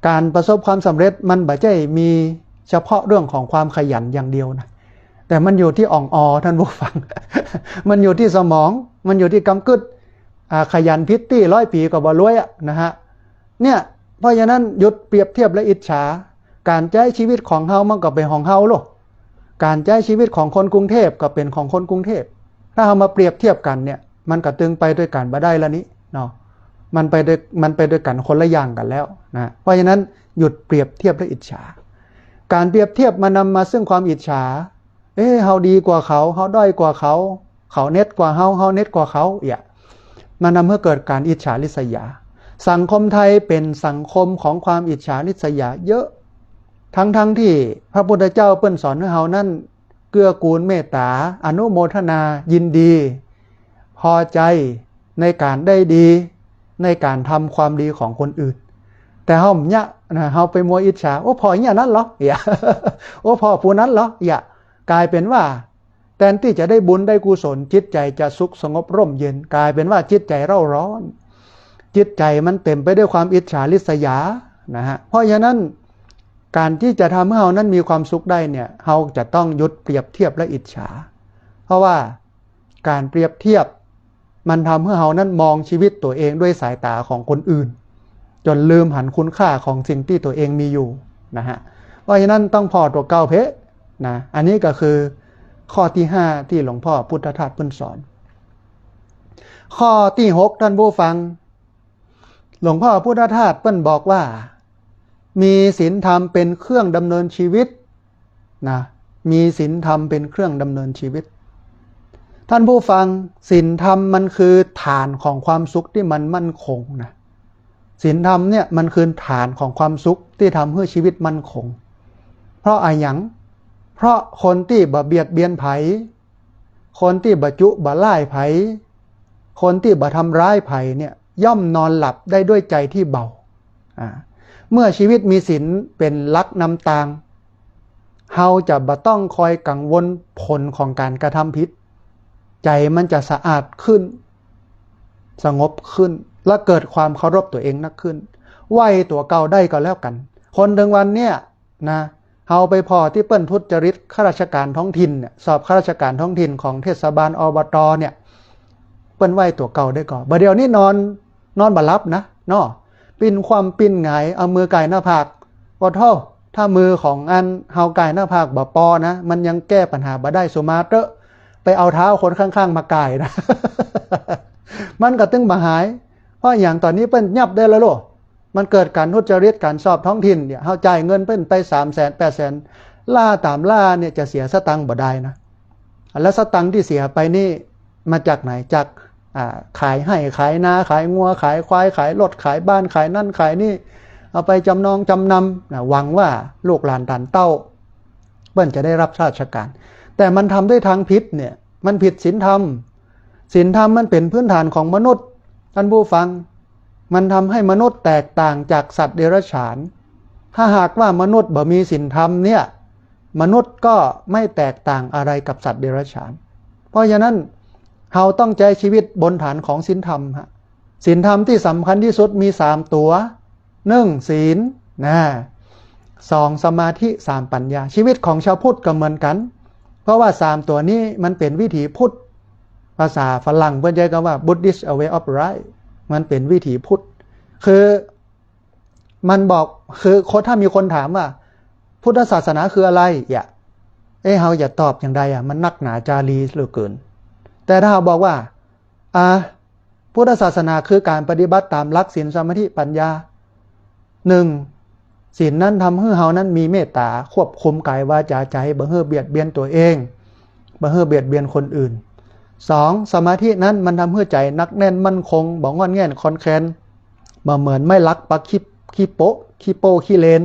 การประสบความสำเร็จมันบ่ใช่มีเฉพาะเรื่องของความขยันอย่างเดียวนะแต่มันอยู่ที่อ่องอท่านผู้ฟัง มันอยู่ที่สมองมันอยู่ที่กำกึดขยันพิตตี้100 ปีก็บ่รวยนะฮะเนี่ยเพราะฉะนั้นหยุดเปรียบเทียบและอิจฉาการใช้ชีวิตของเฮามันก็เป็นของเฮาโลกการใช้ชีวิตของคนกรุงเทพก็เป็นของคนกรุงเทพถ้าเฮามาเปรียบเทียบกันเนี่ยมันก็ตึงไปด้วยกันบ่ได้ละนี้เนาะมันไปด้วยกันคนละอย่างกันแล้วนะเพราะฉะนั้นหยุดเปรียบเทียบและอิจฉาการเปรียบเทียบมันนำมาซึ่งความอิจฉาเฮาดีกว่าเขาเฮาด้อยกว่าเขาเน็ตกว่าเฮาเน็ตกว่าเขามันนำให้เกิดการอิจฉาริษยาสังคมไทยเป็นสังคมของความอิจฉาริษยาเยอะทั้งที่พระพุทธเจ้าเปิ้นสอนให้เฮานั้นเกื้อกูลเมตตาอนุโมทนายินดีพอใจในการได้ดีในการทำความดีของคนอื่นแต่เฮาเนี่ยเฮาไปมัวอิจฉาพออย่างนั้นเหรอพอผู้นั้นเหรอกลายเป็นว่าแทนที่จะได้บุญได้กุศลจิตใจจะสุขสงบร่มเย็นกลายเป็นว่าจิตใจเร่าร้อนจิตใจมันเต็มไปด้วยความอิจฉาริษยานะฮะเพราะฉะนั้นการที่จะทำให้เฮานั้นมีความสุขได้เนี่ยเฮาจะต้องหยุดเปรียบเทียบและอิจฉาเพราะว่าการเปรียบเทียบมันทำให้เฮานั้นมองชีวิตตัวเองด้วยสายตาของคนอื่นจนลืมหันคุณค่าของสิ่งที่ตัวเองมีอยู่นะฮะเพราะฉะนั้นต้องพอตัวเก่าเพะนะอันนี้ก็คือข้อที่5ที่หลวงพ่อพุทธทาสเพิ่นสอนข้อที่6ท่านผู้ฟังหลวงพ่อพุทธทาสเพิ่นบอกว่ามีศีลธรรมเป็นเครื่องดำเนินชีวิตนะมีศีลธรรมเป็นเครื่องดำเนินชีวิตท่านผู้ฟังศีลธรรมมันคือฐานของความสุขที่มันมั่นคงนะศีลธรรมเนี่ยมันคือฐานของความสุขที่ทำให้ชีวิตมั่นคงเพราะอะไรหยังเพราะคนที่บ่เบียดเบียนไผคนที่บ่จุบ่ไล่ไผคนที่บ่ทำร้ายไผเนี่ยย่อมนอนหลับได้ด้วยใจที่เบาเมื่อชีวิตมีศีลเป็นลักนำทางเฮาจะบ่ต้องคอยกังวลผลของการกระทำผิดใจมันจะสะอาดขึ้นสงบขึ้นและเกิดความเคารพตัวเองนักขึ้นไหวตัวเก่าได้ก็แล้วกันคนถึงวันเนี่ยนะเฮาไปพอที่เปิ้นทุจริตข้าราชการท้องถิ่นเนี่ยสอบข้าราชการท้องถิ่นของเทศบาลอบตเนี่ยเปิ้นไหวตัวเก่าได้ก่อนบ่เดี๋ยวนี้นอนบ่หลับนะเนาะปิ้นความปิ้นหงายเอามือไก่หน้าผาก ก็เท่าถ้ามือของอันเฮากายหน้าผากบ่ปอนะมันยังแก้ปัญหาบ่ได้สุมาเตอะไปเอาเท้าคนข้างๆมากายนะ มันก็ตึงมาหายเพราะอย่างตอนนี้เปิ้นยับได้แล้วโลมันเกิดการทุจริตการสอบท้องถิ่นเนี่ยเฮาจ่ายเงินเปิ้นไป300,000 800,000ล่าตามล่าเนี่ยจะเสียสตังค์บ่ได้นะแล้วสตังค์ที่เสียไปนี่มาจากไหนจากขายให้ขายนาขายงัวขายควายขายรถขายบ้านขายนั่นขายนี่เอาไปจำนองจำนำหวังว่าลูกหลานตันเต้าเปิ้นจะได้รับราชการแต่มันทำด้วยทางผิดเนี่ยมันผิดศีลธรรมศีลธรรมมันเป็นพื้นฐานของมนุษย์ท่านผู้ฟังมันทำให้มนุษย์แตกต่างจากสัตว์เดรัจฉานถ้าหากว่ามนุษย์บ่มีศีลธรรมเนี่ยมนุษย์ก็ไม่แตกต่างอะไรกับสัตว์เดรัจฉานเพราะฉะนั้นเราต้องใช้ชีวิตบนฐานของศีลธรรมฮะศีลธรรมที่สำคัญที่สุดมี3ตัว1ศีล2สมาธิ3ปัญญาชีวิตของชาวพุทธก็เหมือนกันเพราะว่า3ตัวนี้มันเป็นวิถีพุทธภาษาฝรั่งเพิ่นใช้คำว่า Buddhist way of life มันเป็นวิถีพุทธคือมันบอกคือถ้ามีคนถามว่าพุทธศาสนาคืออะไรเฮาอย่าตอบอย่างใดมันนักหนาจารีเหลือเกินแต่ถ้าเราบอกว่าพุทธศาสนาคือการปฏิบัติตามหลักศีลสมาธิปัญญา1ศีลนั้นทำให้เฮานั้นมีเมตตาควบคุมกายวาจาใจบ่ให้เบียดเบียนตัวเองบ่ให้เบียดเบียนคนอื่น2สมาธินั้นมันทำให้ใจนักแน่นมั่นคงบ่งอนแง่นคอนแคนบ่เหมือนไม่ลักปักขี้โปขี้เลน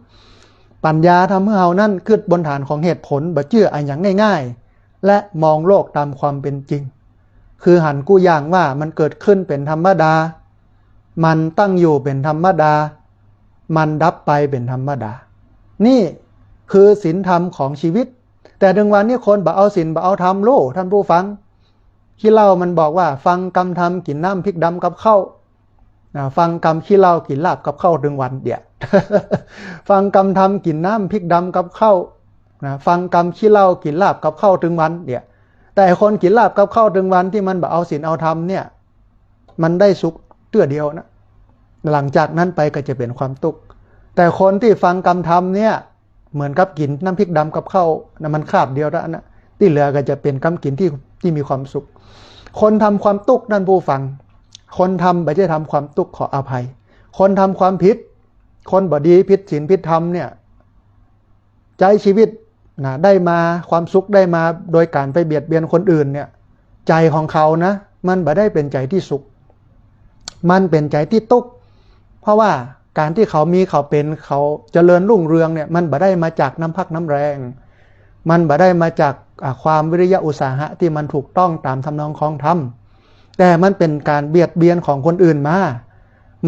3ปัญญาทำให้เฮานั้นคิดบนฐานของเหตุผลบ่เชื่ออันอย่างง่ายๆและมองโลกตามความเป็นจริงคือหันกู้อย่างว่ามันเกิดขึ้นเป็นธรรมดามันตั้งอยู่เป็นธรรมดามันดับไปเป็นธรรมดานี่คือศีลธรรมของชีวิตแต่ถึงวันนี้คนบ่เอาศีลบ่เอาธรรมโลท่านผู้ฟังขี้เหล้ามันบอกว่าฟังกรรมธรรมกินน้ำพริกดำกับข้าวฟังกรรมขี้เหล้ากินลาบกับข้าวถึงวันเดียว ฟังกรรมธรรมกินน้ำพริกดำกับข้าวฟังกรรมขี้เหล้ากินลาบกับข้าวถึงวันเดียวแต่คนกินลาบกับข้าวถึงวันที่มันบ่เอาศีลเอาธรรมเนี่ยมันได้สุขเตื้อเดียวนะหลังจากนั้นไปก็จะเป็นความทุกข์แต่คนที่ฟังกรรมธรรมเนี่ยเหมือนกับกินน้ำพริกดำกับข้าวมันคาบเดียวแล้วนะที่เหลือก็จะเป็นคำกินที่มีความสุขคนทำความทุกข์นั่นผู้ฟังคนทำไม่ใช่ทำความทุกข์ขออภัยคนทำความผิดคนบดีผิดศีลผิดธรรมเนี่ยใจชีวิตได้มาความสุขได้มาโดยการไปเบียดเบียนคนอื่นเนี่ยใจของเขานะมันไม่ได้เป็นใจที่สุขมันเป็นใจที่ทุกข์เพราะว่าการที่เขามีเขาเป็นเขาเจริญรุ่งเรืองเนี่ยมันบ่ได้มาจากน้ำพักน้ำแรงมันบ่ได้มาจากความวิริยะอุตสาหะที่มันถูกต้องตามทำนองของธรรมแต่มันเป็นการเบียดเบียนของคนอื่นมา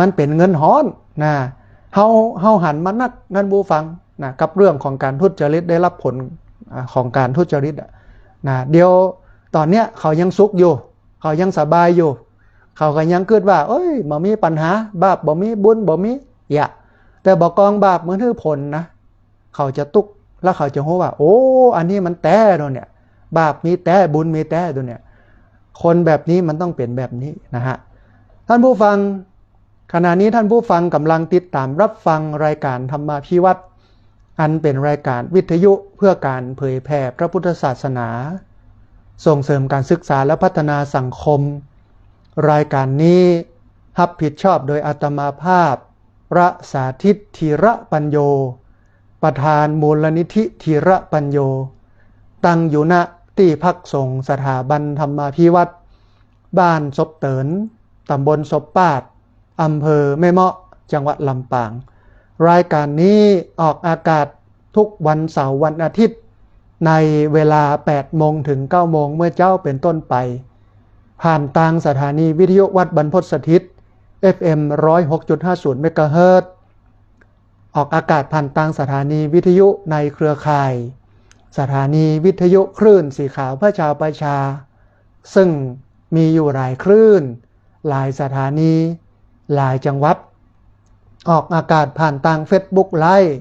มันเป็นเงินฮ้อนเฮาหันมานักนั่นบูฟังกับเรื่องของการทุจริตได้รับผลของการทุจริตเดี๋ยวตอนเนี้ยเขายังสุขอยู่เขายังสบายอยู่เขาก็ยังคิดว่าบ่มีปัญหาบาปบ่มีบุญบ่มีแต่บ่กองบาปมันคือผลนะเขาจะตุกแล้วเขาจะรู้ว่าอันนี้มันแต่ตัวเนี่ยบาปมีแต่บุญมีแต่ตัวเนี่ยคนแบบนี้มันต้องเป็นแบบนี้นะฮะท่านผู้ฟังขณะนี้ท่านผู้ฟังกำลังติดตามรับฟังรายการธรรมาภิวัตน์อันเป็นรายการวิทยุเพื่อการเผยแผ่พระพุทธศาสนาส่งเสริมการศึกษาและพัฒนาสังคมรายการนี้รับผิดชอบโดยอาตมาภาพพระสาธิตธีระปัญโยประธานมูลนิธิธีระปัญโยตั้งอยู่ณที่พักสงฆ์สถาบันธรรมาภิวัตน์บ้านศพเตินตำบลศพปาดอำเภอแม่เมาะจังหวัดลำปางรายการนี้ออกอากาศทุกวันเสาร์วันอาทิตย์ในเวลา 8 โมงถึง 9 โมงเมื่อเจ้าเป็นต้นไปผ่านทางสถานีวิทยุวัดบรรพตสถิต FM 106.50 เมกะเฮิรตซ์ออกอากาศผ่านทางสถานีวิทยุในเครือข่ายสถานีวิทยุคลื่นสีขาวเพื่อชาวประชาซึ่งมีอยู่หลายคลื่นหลายสถานีหลายจังหวัดออกอากาศผ่านทาง Facebook ไลฟ์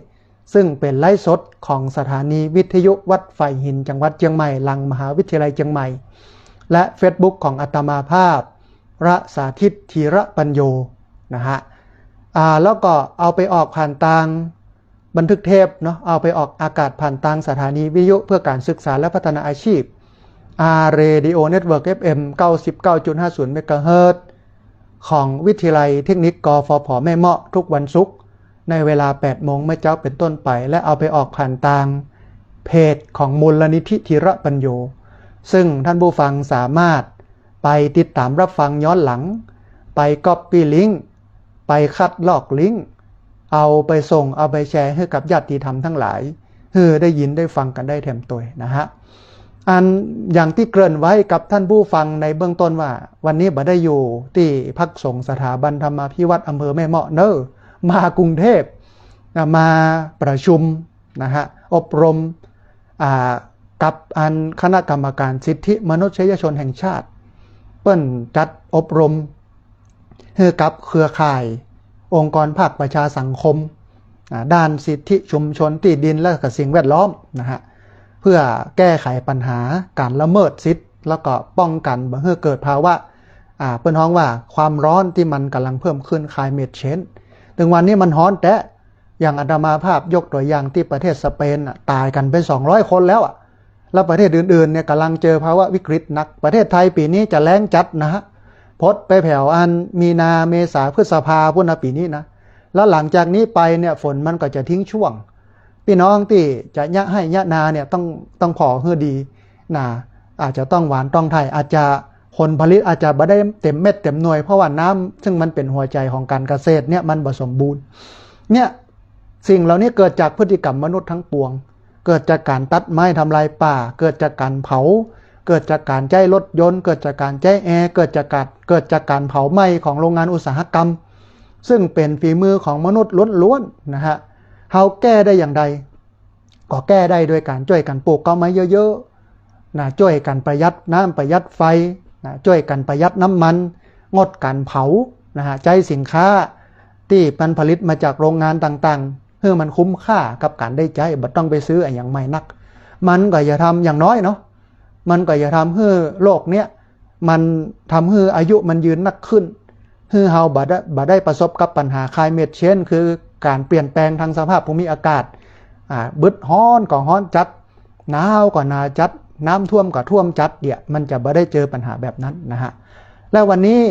ซึ่งเป็นไลฟ์สดของสถานีวิทยุวัดไฟหินจังหวัดเชียงใหม่หลังมหาวิทยาลัยเชียงใหม่และ Facebook ของอาตมาภาพพระสาธิตธีระปัญโยนะฮะ แล้วก็เอาไปออกผ่านทางบันทึกเทปเนาะเอาไปออกอากาศผ่านทางสถานีวิทยุเพื่อการศึกษาและพัฒนาอาชีพRadio Network FM 99.50 เมกะเฮิรตซ์ของวิทยาลัยเทคนิคกฟผ.แม่เมาะทุกวันศุกร์ในเวลา 8 โมงเมื่อเจ้าเป็นต้นไปและเอาไปออกผ่านทางเพจของมูลนิธิธีระปัญโยซึ่งท่านผู้ฟังสามารถไปติดตามรับฟังย้อนหลังไปก๊อปปี้ลิงก์ไปคัดลอกลิงก์เอาไปส่งเอาไปแชร์ให้กับญาติธรรมทั้งหลายเพื่อได้ยินได้ฟังกันได้แถมตัวนะฮะอันอย่างที่เกริ่นไว้กับท่านผู้ฟังในเบื้องต้นว่าวันนี้บ่ได้อยู่ที่พักสงฆ์สถาบันธรรมาภิวัตน์อำเภอแม่เมาะเนอะมากรุงเทพมาประชุมนะฮะอบรมกับอันคณะกรรมการสิทธิมนุษยชนแห่งชาติเปิ้นจัดอบรมให้กับเครือข่ายองค์กรภาคประชาสังคมด้านสิทธิชุมชนที่ดินและก็สิ่งแวดล้อมนะฮะเพื่อแก้ไขปัญหาการละเมิดสิทธิแล้วก็ป้องกันบ่ให้เกิดภาวะเปิ้นฮ้องว่าความร้อนที่มันกำลังเพิ่มขึ้น climate change ถึงวันนี้มันร้อนแต่อย่างอาตมาภาพยกตัวอย่างที่ประเทศสเปนตายกันเป็น200 คนแล้วแล้วประเทศอื่นๆเนี่ยกำลังเจอภาวะวิกฤตหนักประเทศไทยปีนี้จะแล้งจัดนะฮะพดไปแผ่วอันมีนาเมษาพฤษภาพุ่นปีนี้นะแล้วหลังจากนี้ไปเนี่ยฝนมันก็จะทิ้งช่วงพี่น้องที่จะยะให้ยะนาเนี่ยต้องพอเพื่อดีนะอาจจะต้องหวานต้องไทยอาจจะผลผลิตอาจจะไม่ได้เต็มเม็ดเต็มหน่วยเพราะว่าน้ำซึ่งมันเป็นหัวใจของการเกษตรเนี่ยมันบ่สมบูรณ์เนี่ยสิ่งเหล่านี้เกิดจากพฤติกรรมมนุษย์ทั้งปวงเกิดจากการตัดไม้ทำลายป่าเกิดจากการเผาเกิดจากการใช้รถยนต์เกิดจากการใช้แอร์เกิดจากการเผาไหม้ของโรงงานอุตสาหกรรมซึ่งเป็นฝีมือของมนุษย์ล้วนๆนะฮะเฮาแก้ได้อย่างไรก็แก้ได้โดยการช่วยกันปลูกต้นไม้เยอะๆนะช่วยกันประหยัดน้ำประหยัดไฟนะช่วยกันประหยัดน้ำมันงดการเผานะฮะใช้สินค้าที่มันผลิตมาจากโรงงานต่างๆเพื่อมันคุ้มค่ากับการได้ใช้บ่ต้องไปซื้ออย่างไม่นักมันก็อย่าทำอย่างน้อยเนาะมันก็อย่าทำให้โลกเนี้ยมันทำให้อายุมันยืนนักขึ้นให้เฮาบ่ได้ประสบกับปัญหา climate change คือการเปลี่ยนแปลงทางสภาพภูมิอากาศบึดฮ้อนก็ฮ้อนจัดหนาวก็หนาวจัดน้ำท่วมก็ท่วมจัดเนี่ยมันจะบ่ได้เจอปัญหาแบบนั้นนะฮะและวันนี้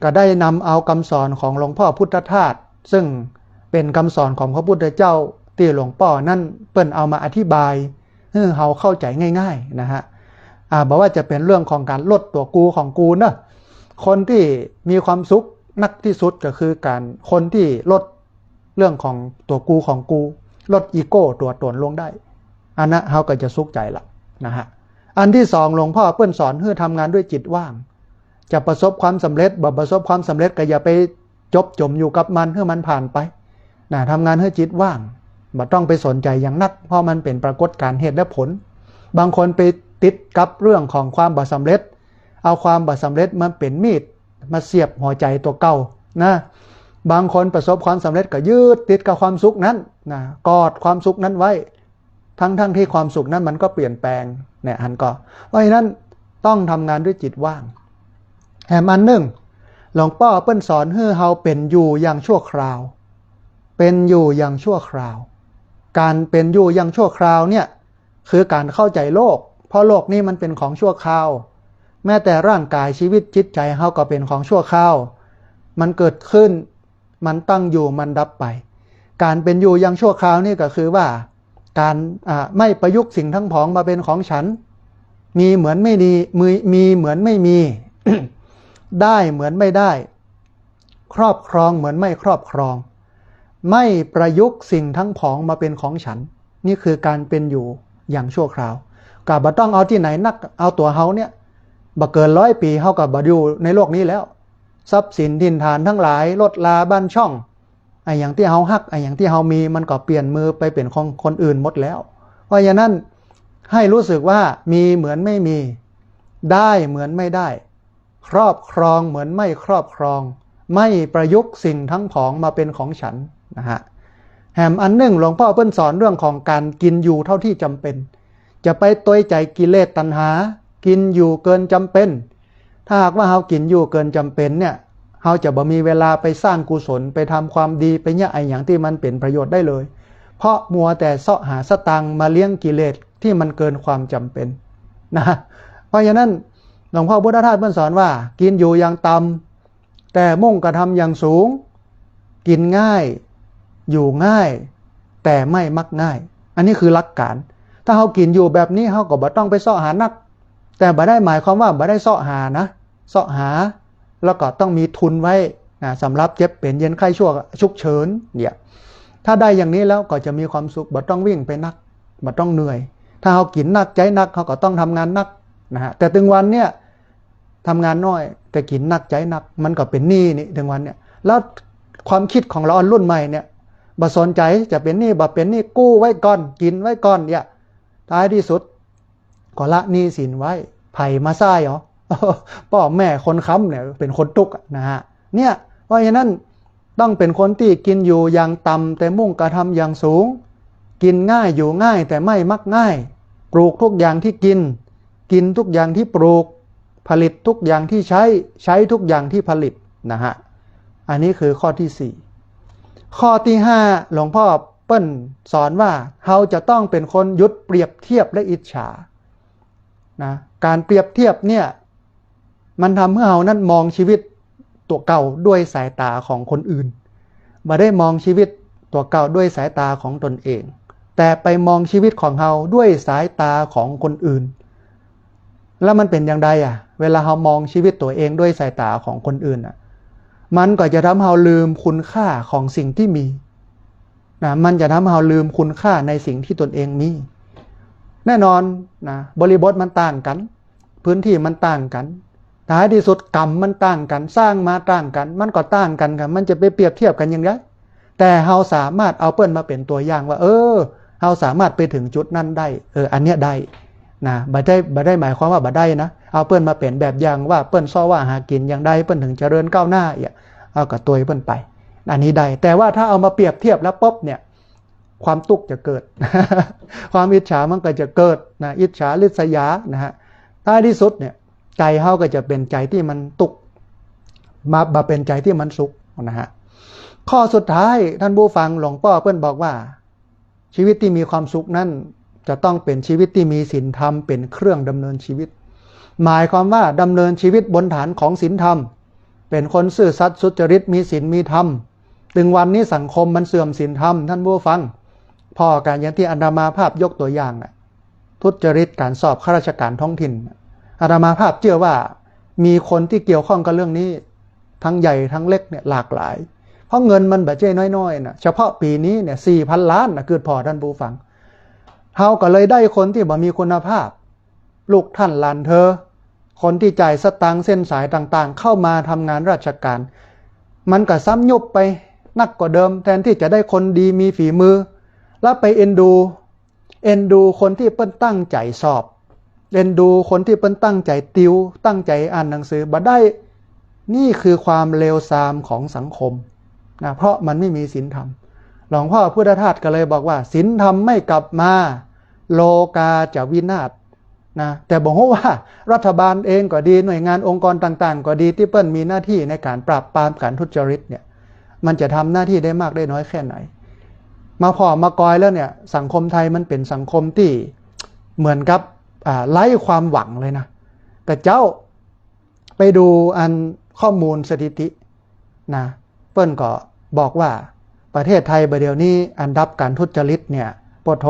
ก็ได้นำเอาคำสอนของหลวงพ่อพุทธทาสซึ่งเป็นคำสอนของพระพุทธเจ้าที่หลวงพ่อนั่นเปิ้นเอามาอธิบายให้เฮาเข้าใจง่ายๆนะฮะบอกว่าจะเป็นเรื่องของการลดตัวกูของกูนะคนที่มีความสุขนักที่สุดก็คือการคนที่ลดเรื่องของตัวกูของกูลดอีโก้ตัวตนลงได้อันนั้นเฮาก็จะสุขใจละนะฮะอันที่สองหลวงพ่อเปิ้นสอนให้ทำงานด้วยจิตว่างจะประสบความสำเร็จบ่ประสบความสำเร็จก็อย่าไปจมอยู่กับมันให้มันผ่านไปนะทำงานให้จิตว่างบ่ต้องไปสนใจอย่างนักเพราะมันเป็นปรากฏการณ์เหตุและผลบางคนไปติดกับเรื่องของความบ่สำเร็จเอาความบ่สำเร็จมาเป็นมีดมาเสียบหัวใจตัวเก่านะบางคนประสบความสำเร็จก็ยืดติดกับความสุขนั้นนะกอดความสุขนั้นไว้ทั้งที่ความสุขนั้นมันก็เปลี่ยนแปลงเนี่ยอันก็เพราะฉะนั้นต้องทำงานด้วยจิตว่างแถมอันหนึ่งหลวงพ่อเปิ้นสอนให้เฮาเป็นอยู่อย่างชั่วคราวเป็นอยู่อย่างชั่วคราวการเป็นอยู่อย่างชั่วคราวเนี่ยคือการเข้าใจโลกเพราะโลกนี้มันเป็นของชั่วคราวแม้แต่ร่างกายชีวิตจิตใจเฮาก็เป็นของชั่วคราวมันเกิดขึ้นมันตั้งอยู่มันดับไปการเป็นอยู่อย่างชั่วคราวนี่ก็คือว่าการไม่ประยุกต์สิ่งทั้งผองมาเป็นของฉันมีเหมือนไม่ดีมีเหมือนไม่มี ได้เหมือนไม่ได้ครอบครองเหมือนไม่ครอบครองไม่ประยุกต์สิ่งทั้งผองมาเป็นของฉันนี่คือการเป็นอยู่อย่างชั่วคราวก็บ่ต้องเอาที่ไหนนักเอาตัวเฮาเนี่ยบ่เกิน100 ปีเฮาก็บ่อยู่ในโลกนี้แล้วทรัพย์สินถิ่นฐานทั้งหลายรถลาบ้านช่องไอ้อย่างที่เฮาฮักไอ้อย่างที่เฮามีมันก็เปลี่ยนมือไปเป็นของคนอื่นหมดแล้วเพราะฉะนั้นให้รู้สึกว่ามีเหมือนไม่มีได้เหมือนไม่ได้ครอบครองเหมือนไม่ครอบครองไม่ประยุกต์สิ่งทั้งผองมาเป็นของฉันนะฮะแถมอันหนึ่งหลวงพ่อเปิ้นสอนเรื่องของการกินอยู่เท่าที่จำเป็นจะไปต้วยใจกิเลสตัณหากินอยู่เกินจำเป็นถ้าหากว่าเฮากินอยู่เกินจำเป็นเนี่ย เราจะบ่มีเวลาไปสร้างกุศลไปทำความดีไปเนี่ยไอ้อย่างที่มันเป็นประโยชน์ได้เลยเพราะมัวแต่เสาะหาสตังค์มาเลี้ยงกิเลสที่มันเกินความจำเป็นนะเพราะฉะนั้นหลวงพ่อพุทธทาสเพิ่นสอนว่ากินอยู่อย่างต่ำแต่มุ่งกระทำอย่างสูงกินง่ายอยู่ง่ายแต่ไม่มักง่ายอันนี้คือหลักการถ้าเขากินอยู่แบบนี้เขาก็บ่ต้องไปเสาะหานักแต่บ่ได้หมายความว่าบ่ได้เสาะหานะเสาะหาแล้วก็ต้องมีทุนไว้สำหรับเจ็บเป็นเย็นไข้ชั่วฉุกเฉินเนี่ยถ้าได้อย่างนี้แล้วก็จะมีความสุขบ่ต้องวิ่งไปนักบ่ต้องเหนื่อยถ้าเขากินนักใจนักเขาก็ต้องทำงานนักนะฮะแต่ถึงวันเนี่ยทำงานน้อยแต่กินนักใจนักมันก็เป็นหนี้นี่ถึงวันเนี่ยแล้วความคิดของเรารุ่นใหม่เนี่ยบ่สนใจจะเป็นหนี้บ่เป็นหนี้กู้ไว้ก่อนกินไว้ก่อนเนี่ยท้ายที่สุดก็ละหนี้สินไว้ไผ่มาซ่ายเหรอพ่อแม่คนค้ำเนี่ยเป็นคนทุกข์นะฮะเนี่ยเพราะฉะนั้นต้องเป็นคนที่กินอยู่อย่างต่ำแต่มุ่งกระทำอย่างสูงกินง่ายอยู่ง่ายแต่ไม่มักง่ายปลูกทุกอย่างที่กินกินทุกอย่างที่ปลูกผลิตทุกอย่างที่ใช้ทุกอย่างที่ผลิตนะฮะอันนี้คือข้อที่4ข้อที่5หลวงพ่อเปิ้ลสอนว่าเราจะต้องเป็นคนหยุดเปรียบเทียบและอิจฉานะการเปรียบเทียบเนี่ยมันทำให้เรานั้นมองชีวิตตัวเก่าด้วยสายตาของคนอื่นไม่ได้มองชีวิตตัวเก่าด้วยสายตาของตนเองแต่ไปมองชีวิตของเราด้วยสายตาของคนอื่นแล้วมันเป็นอย่างไรเวลาเรามองชีวิตตัวเองด้วยสายตาของคนอื่นมันก็จะทำให้เราลืมคุณค่าของสิ่งที่มีนะมันจะทำให้เราลืมคุณค่าในสิ่งที่ตนเองมีแน่นอนนะบริบทมันต่างกันพื้นที่มันต่างกันท้ายที่สุดกรรมมันต่างกันสร้างมาต่างกันมันก็ต่างกันครับมันจะไปเปรียบเทียบกันยังไงแต่เราสามารถเอาเปิ้ลมาเป็นตัวอย่างว่าเราสามารถไปถึงจุดนั้นได้อันเนี้ยได้นะบ่ได้หมายความว่าบ่ได้นะเอาเปิ้ลมาเป็นแบบอย่างว่าเปิ้ลซ้อว่าหากินอย่างใดเปิ้ลถึงเจริญก้าวหน้าเอากับตัวเปิ้ลไปอันนี้ได้แต่ว่าถ้าเอามาเปรียบเทียบแล้วปุ๊บเนี่ยความตุกจะเกิด ความอิจฉามันก็จะเกิดนะอิจฉาริษยานะฮะท้ายที่สุดเนี่ยใจเฮาก็จะเป็นใจที่มันตุกมาเป็นใจที่มันสุขนะฮะข้อสุดท้ายท่านผู้ฟังหลวงพ่อเปิ้ลบอกว่าชีวิตที่มีความสุขนั้นจะต้องเป็นชีวิตที่มีศีลธรรมเป็นเครื่องดำเนินชีวิตหมายความว่าดำเนินชีวิตบนฐานของศีลธรรมเป็นคนซื่อสัตย์สุจริตมีศีลมีธรรมถึงวันนี้สังคมมันเสื่อมศีลธรรมท่านผู้ฟังพ่อการอย่างที่อาตมาภาพยกตัวอย่างทุจริตการสอบข้าราชการท้องถิ่นอาตมาภาพเชื่อว่ามีคนที่เกี่ยวข้องกับเรื่องนี้ทั้งใหญ่ทั้งเล็กเนี่ยหลากหลายเพราะเงินมันแบบเจ้น้อยๆนะเฉพาะปีนี้เนี่ย4,000 ล้านนะคือพอท่านผู้ฟังเฮาก็เลยได้คนที่บ่มีคุณภาพลูกท่านหลานเธอคนที่จ่ายสตางค์เส้นสายต่างๆเข้ามาทำงานราชการมันก็ซ้ำยุบไปนักกว่าเดิมแทนที่จะได้คนดีมีฝีมือแล้วไปเอ็นดูคนที่เปิ้นตั้งใจสอบเอ็นดูคนที่เปิ้นตั้งใจติวตั้งใจอ่านหนังสือบ่ได้นี่คือความเลวทรามของสังคมนะเพราะมันไม่มีศีลธรรมหลวงพ่อพุทธทาสก็เลยบอกว่าศีลธรรมไม่กลับมาโลกาจะวินาศนะแต่บอกว่ารัฐบาลเองก็ดีหน่วยงานองค์กรต่างๆก็ดีที่เปิ้นมีหน้าที่ในการปราบปรามการทุจริตเนี่ยมันจะทำหน้าที่ได้มากได้น้อยแค่ไหนมาพอมากอยแล้วเนี่ยสังคมไทยมันเป็นสังคมที่เหมือนกับไร้ความหวังเลยนะแต่เจ้าไปดูอันข้อมูลสถิตินะเปิ้นก็บอกว่าประเทศไทยประเดี๋ยวนี้อันดับการทุจริตเนี่ยปะโถ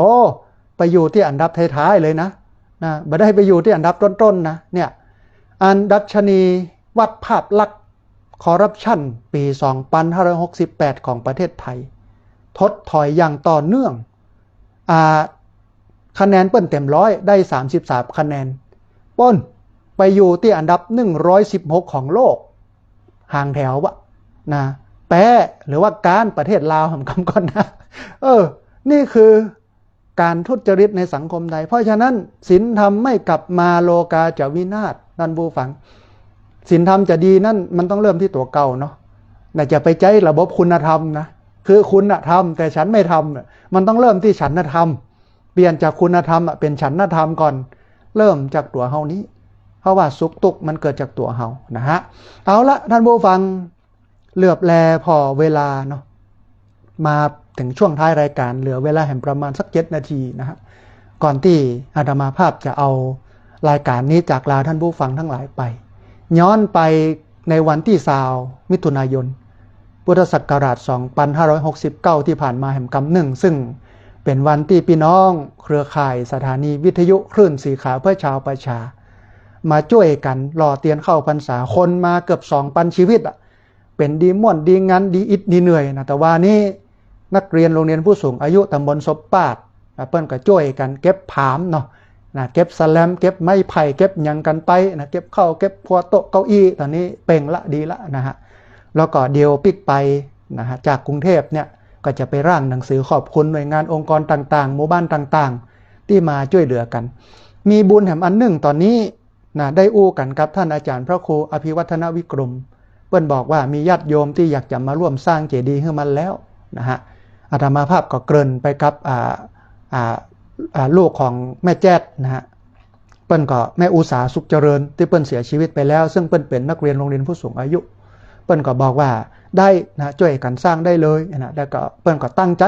ไปอยู่ที่อันดับท้ายๆเลยนะไม่ได้ไปอยู่ที่อันดับต้นๆนะเนี่ยอันดัชนีวัดภาพลักษณ์คอร์รัปชันปี2568ของประเทศไทยถดถอยอย่างต่อเนื่องคะแนนเปิ้นเต็มร้อยได้33คะแนนป้นไปอยู่ที่อันดับ116ของโลกห่างแถววะนะแปะหรือว่าการประเทศลาวทำคำก่อนนะนี่คือการทุจริตในสังคมไทยเพราะฉะนั้นศีลธรรมไม่กลับมาโลกาจะวินาศท่านผู้ฟังศีลธรรมจะดีนั่นมันต้องเริ่มที่ตัวเก่าเนาะแต่จะไปใจระบบคุณธรรมนะคือคุณธรรมแต่ฉันไม่ทำมันต้องเริ่มที่ฉันธรรมเปลี่ยนจากคุณธรรมเป็นฉันธรรมก่อนเริ่มจากตัวเฮานี้เพราะว่าสุขทุกข์มันเกิดจากตัวเฮานะฮะเอาละท่านผู้ฟัง เหลือบแลพอเวลาเนาะมาถึงช่วงท้ายรายการเหลือเวลาแห่งประมาณสัก7 นาทีนะฮะก่อนที่อาตมาภาพจะเอารายการนี้จากลาท่านผู้ฟังทั้งหลายไปย้อนไปในวันที่20 มิถุนายนพุทธศักราช 2569 ที่ผ่านมาแห่งกำหนึ่งซึ่งเป็นวันที่พี่น้องเครือข่ายสถานีวิทยุคลื่นสีขาวเพื่อชาวประชามาช่วยกันหล่อเตียนเข้าพรรษาคนมาเกือบ2,000 ชีวิตเป็นดีม่วนดีงั้นดีอิดดีเหนื่อยนะแต่ว่านี้นักเรียนโรงเรียนผู้สูงอายุตำบลศพปาดเปิ้นก็ช่วยกันเก็บผามเนาะนะเก็บสแลมเก็บไม้ไผ่เก็บหยังกันไปนะเก็บข้าวเก็บพวโต๊ะเก้าอี้ตอนนี้เป่งละดีละนะฮะแล้วก็เดียวปิกไปนะฮะจากกรุงเทพเนี่ยก็จะไปร่างหนังสือขอบคุณหน่วยงานองค์กรต่างๆหมู่บ้านต่างๆที่มาช่วยเหลือกันมีบุญแห่งอันหนึ่งตอนนี้นะได้อู้กันกับท่านอาจารย์พระครูอภิวัฒนวิกรมเปิ้นบอกว่ามีญาติโยมที่อยากจะมาร่วมสร้างเจดีย์ให้มันแล้วนะฮะอาตมาภาพก็เกริ่นไปกับลูกของแม่แจ๊ดนะฮะเปิ้นก็แม่อุสาสุขเจริญที่เปิ้นเสียชีวิตไปแล้วซึ่งเปิ้นเป็นนักเรียนโรงเรียนผู้สูงอายุเปิ้นก็บอกว่าได้นะช่วยกันสร้างได้เลยนะแล้วก็เปิ้นก็ตั้งใจ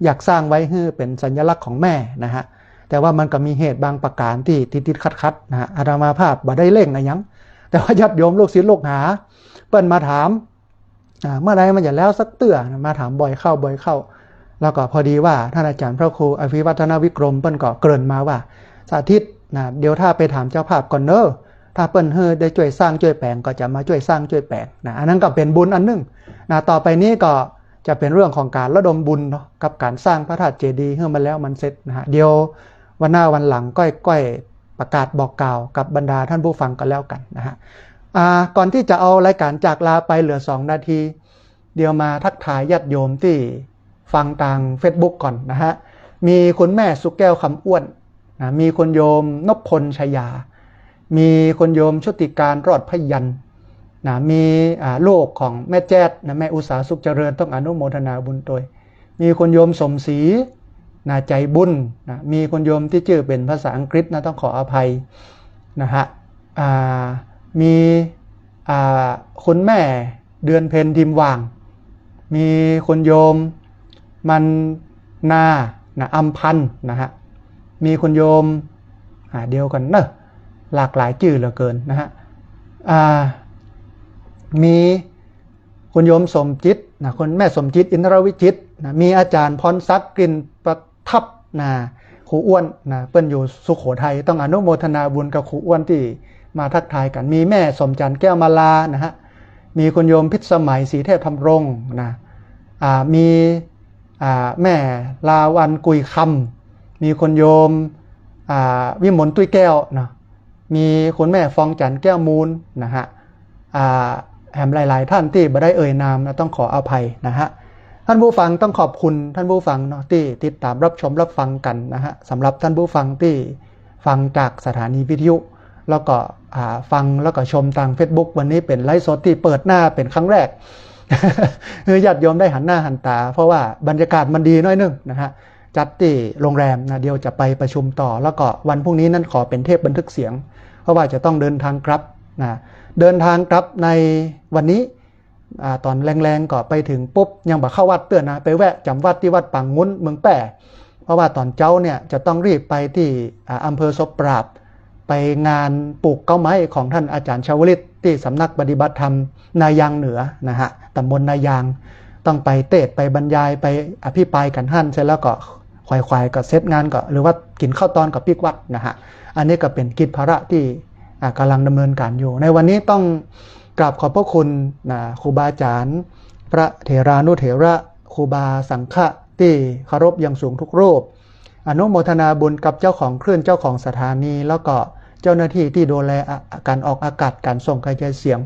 อยากสร้างไว้ให้เป็นสัญลักษณ์ของแม่นะฮะแต่ว่ามันก็มีเหตุบางประการที่ติดขัดนะฮะอาตมาภาพบ่ได้เร่งนะยังแต่ว่าญาติโยมลูกศิษย์ลูกหาเปิ้นมาถามเมื่อไรมันจะแล้วสักเตื้อมาถามบ่อยเข้าแล้วก็พอดีว่าท่านอาจารย์พระครูอภิวัฒนวิกรมเปิ้นก็เกริ่นมาว่าสาธิตนะเดี๋ยวถ้าไปถามเจ้าภาพก่อนเนอะถ้าเปิ้นได้ช่วยสร้างช่วยแปลงก็จะมาช่วยสร้างช่วยแปลงนะอันนั้นก็เป็นบุญอันนึงนะต่อไปนี้ก็จะเป็นเรื่องของการระดมบุญเนาะกับการสร้างพระธาตุเจดีย์ให้มันแล้วมันเสร็จนะฮะเดี๋ยววันหน้าวันหลังก้อยประกาศบอกกล่าวกับบรรดาท่านผู้ฟังกันแล้วกันนะฮะก่อนที่จะเอารายการจากลาไปเหลือ2 นาทีเดี๋ยวมาทักทายญาติโยมที่ฟังทาง Facebook ก่อนนะฮะมีคุณแม่สุกแก้วคำอ้วนนะมีคุณโยมนพพลชยามีคุณโยมชุติการรอดพยัญชนะมีลูกของแม่แจ๊ดนะแม่อุสาสุขเจริญต้องอนุโมทนาบุญโดยมีคุณโยมสมศรีนะใจบุญนะมีคุณโยมที่ชื่อเป็นภาษาอังกฤษนะต้องขออภัยนะฮะมีคุณแม่เดือนเพ็ญทิมวางมีคุณโยมมันนานะอัมพันธ์นะฮะมีคุณโยมเดียวกันเนอะหลากหลายชื่อเหลือเกินนะฮะมีคุณโยมสมจิตนะคุณแม่สมจิตอินทรวิจิตนะมีอาจารย์พรศักดิ์กลิ่นประทับนะครูอ้วนนะเปิ้นอยู่สุโขทัยต้องอนุโมทนาบุญกับครูอ้วนที่มาทักทายกันมีแม่สมจันทร์แก้วมาลานะฮะมีคุณโยมพิษสมัยศรีเทพธรรมรงค์นะมีแม่ลาวันกุยคำมีคุณโยมวิมลตุ้ยแก้วนะมีคุณแม่ฟองจันทร์แก้วมูลนะฮะแหมหลายๆท่านที่บ่ได้เอ่ยนามนะต้องขออภัยนะฮะท่านผู้ฟังต้องขอบคุณท่านผู้ฟังเนาะที่ติดตามรับชมรับฟังกันนะฮะสำหรับท่านผู้ฟังที่ฟังจากสถานีวิทยุแล้วก็ฟังแล้วก็ชมทาง Facebook วันนี้เป็นไลฟ์สดที่เปิดหน้าเป็นครั้งแรก คือญาติโยมได้หันหน้าหันตาเพราะว่าบรรยากาศมันดีน้อยนึงนะฮะจัดที่โรงแรมนะเดี๋ยวจะไปประชุมต่อแล้วก็วันพรุ่งนี้นั้นขอเป็นเทปบันทึกเสียงเพราะว่าจะต้องเดินทางกลับนะเดินทางกลับในวันนี้ตอนแรงๆก็ไปถึงปุ๊บยังบ่เข้าวัดเตือนนะไปแวะจำวัดที่วัดปังงุ้นเมืองแป่เพราะว่าตอนเจ้าเนี่ยจะต้องรีบไปที่อำเภอศพปราบไปงานปลูกเก้าไม้ของท่านอาจารย์ชาวลิตที่สำนักปฏิบัติธรรมนายางเหนือนะฮะตำบลนายางต้องไปเทศไปบรรยายไปอภิปรายกันท่านเสร็จแล้วก็ควายก็เซตงานก็หรือว่ากินข้าวตอนกับปิกวัดนะฮะอันนี้ก็เป็นกิจภาระที่กำลังดำเนินการอยู่ในวันนี้ต้องกราบขอบพระคุณครูบาอาจารย์พระเถรานุเถระครูบาสังฆะที่เคารพอย่างสูงทุกรูปอนุโมทนาบุญกับเจ้าของคลื่นเจ้าของสถานีแล้วก็เจ้าหน้าที่ที่ดูแลการออกอากาศการส่งกระจายเสียง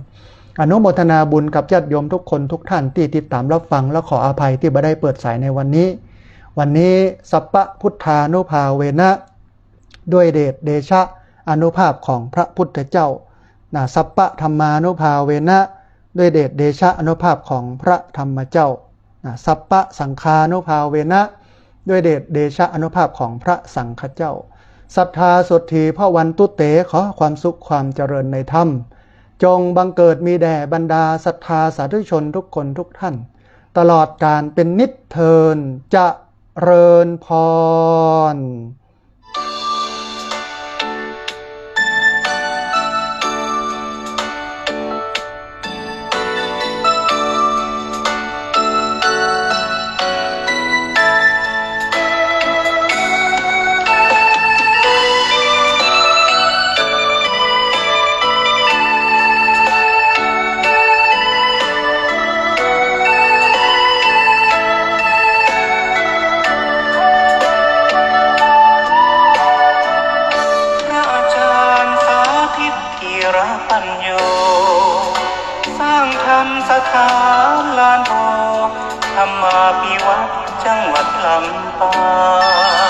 อนุโมทนาบุญกับญาติโยมทุกคนทุกท่านที่ติดตามรับฟังและขออภัยที่ไม่ได้เปิดสายในวันนี้สัพพะพุทธานุภาเวนะด้วยเดชเดชะอนุภาพของพระพุทธเจ้าสัพพะธรรมานุภาเวนะด้วยเดชเดชะอนุภาพของพระธรรมเจ้าสัพพะสังฆานุภาเวนะด้วยเดชเดชะอนุภาพของพระสังฆเจ้าศรัทธาสดทีพระวันตุเตขอความสุขความเจริญในธรรม จงบังเกิดมีแด่บรรดาศรัทธาสาธุชนทุกคนทุกท่านตลอดกาลเป็นนิจเทินเจริญพรปัญโยสร้างธรรมสถานลานโพธรรมาภิวัตรจังหวัดลำปา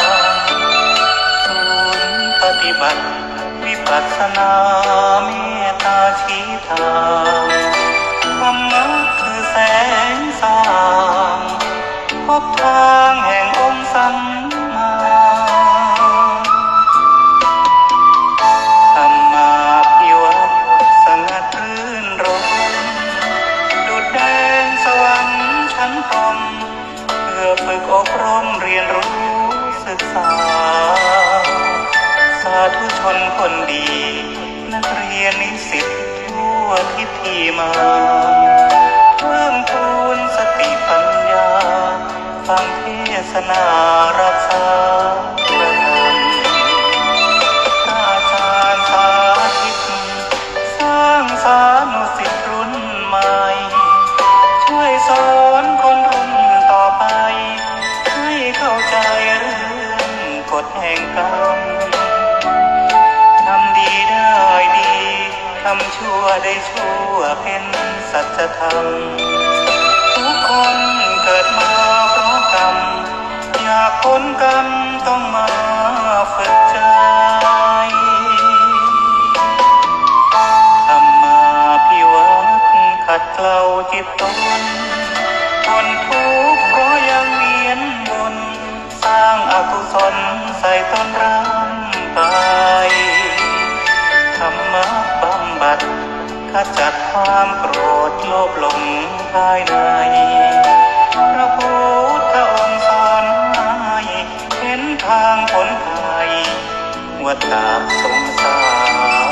งศูนย์ปฏิบัติวิปัสสนาเมตตาชี้ทางธรรมะคือแสงสว่างพบทางแห่งองค์สัมมาฝึกอบรมเรียนรู้ศึกษาสาธุชนคนดีนักเรียนนิสิตทั่วทิศที่มาเพิ่มพูนสติปัญญาฟังเทศนารักษาประธรรมอาจารย์สาธิตสร้างสานุสิตรุ่นใหม่ช่วยสอนคนรุ่นต่อไปให้เข้าใจเรื่องกฎแห่งกรรมทำดีได้ดีทำชั่วได้ชั่วเป็นสัจธรรมทุกคนเกิดมาเพราะกรรมอยากพ้นกรรมต้องมาฝึกใจธรรมาภิวัตรขัดเกลาจิตตนทนทุกข์เพราะยังเวียนวนสร้างอกุศลใส่ตนร่างกายธรรมะบำบัดขจัดความโกรธโลภหลงภายในพระพุทธองค์สอนให้เห็นทางพ้นภัยวัฏฏะสงสาร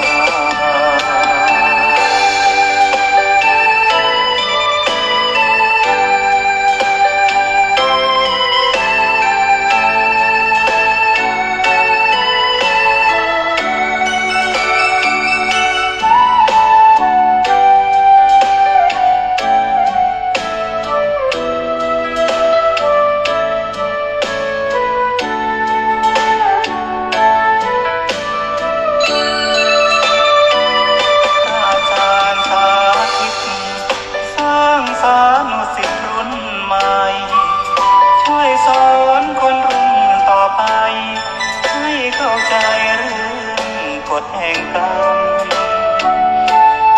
แห่งกรรม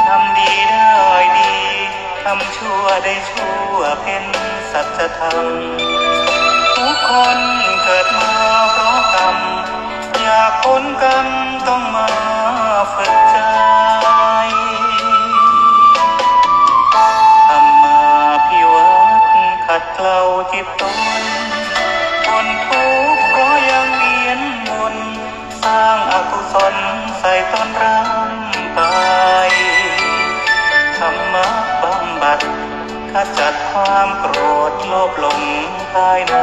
ทำดีได้ดีทำชั่วได้ชั่วเป็นสัจธรรมทุกคนเกิดมาเพราะกรรมอยากพ้นกรรมต้องมาฝึกใจธรรมาภิวัตรขัดเกลาจิตตนทนทุกข์เพราะยังเวียนวนสร้างอกุศลใส่ตนร่างกายธรรมะบำบัดขจัดความโกรธโลภหลงภายใน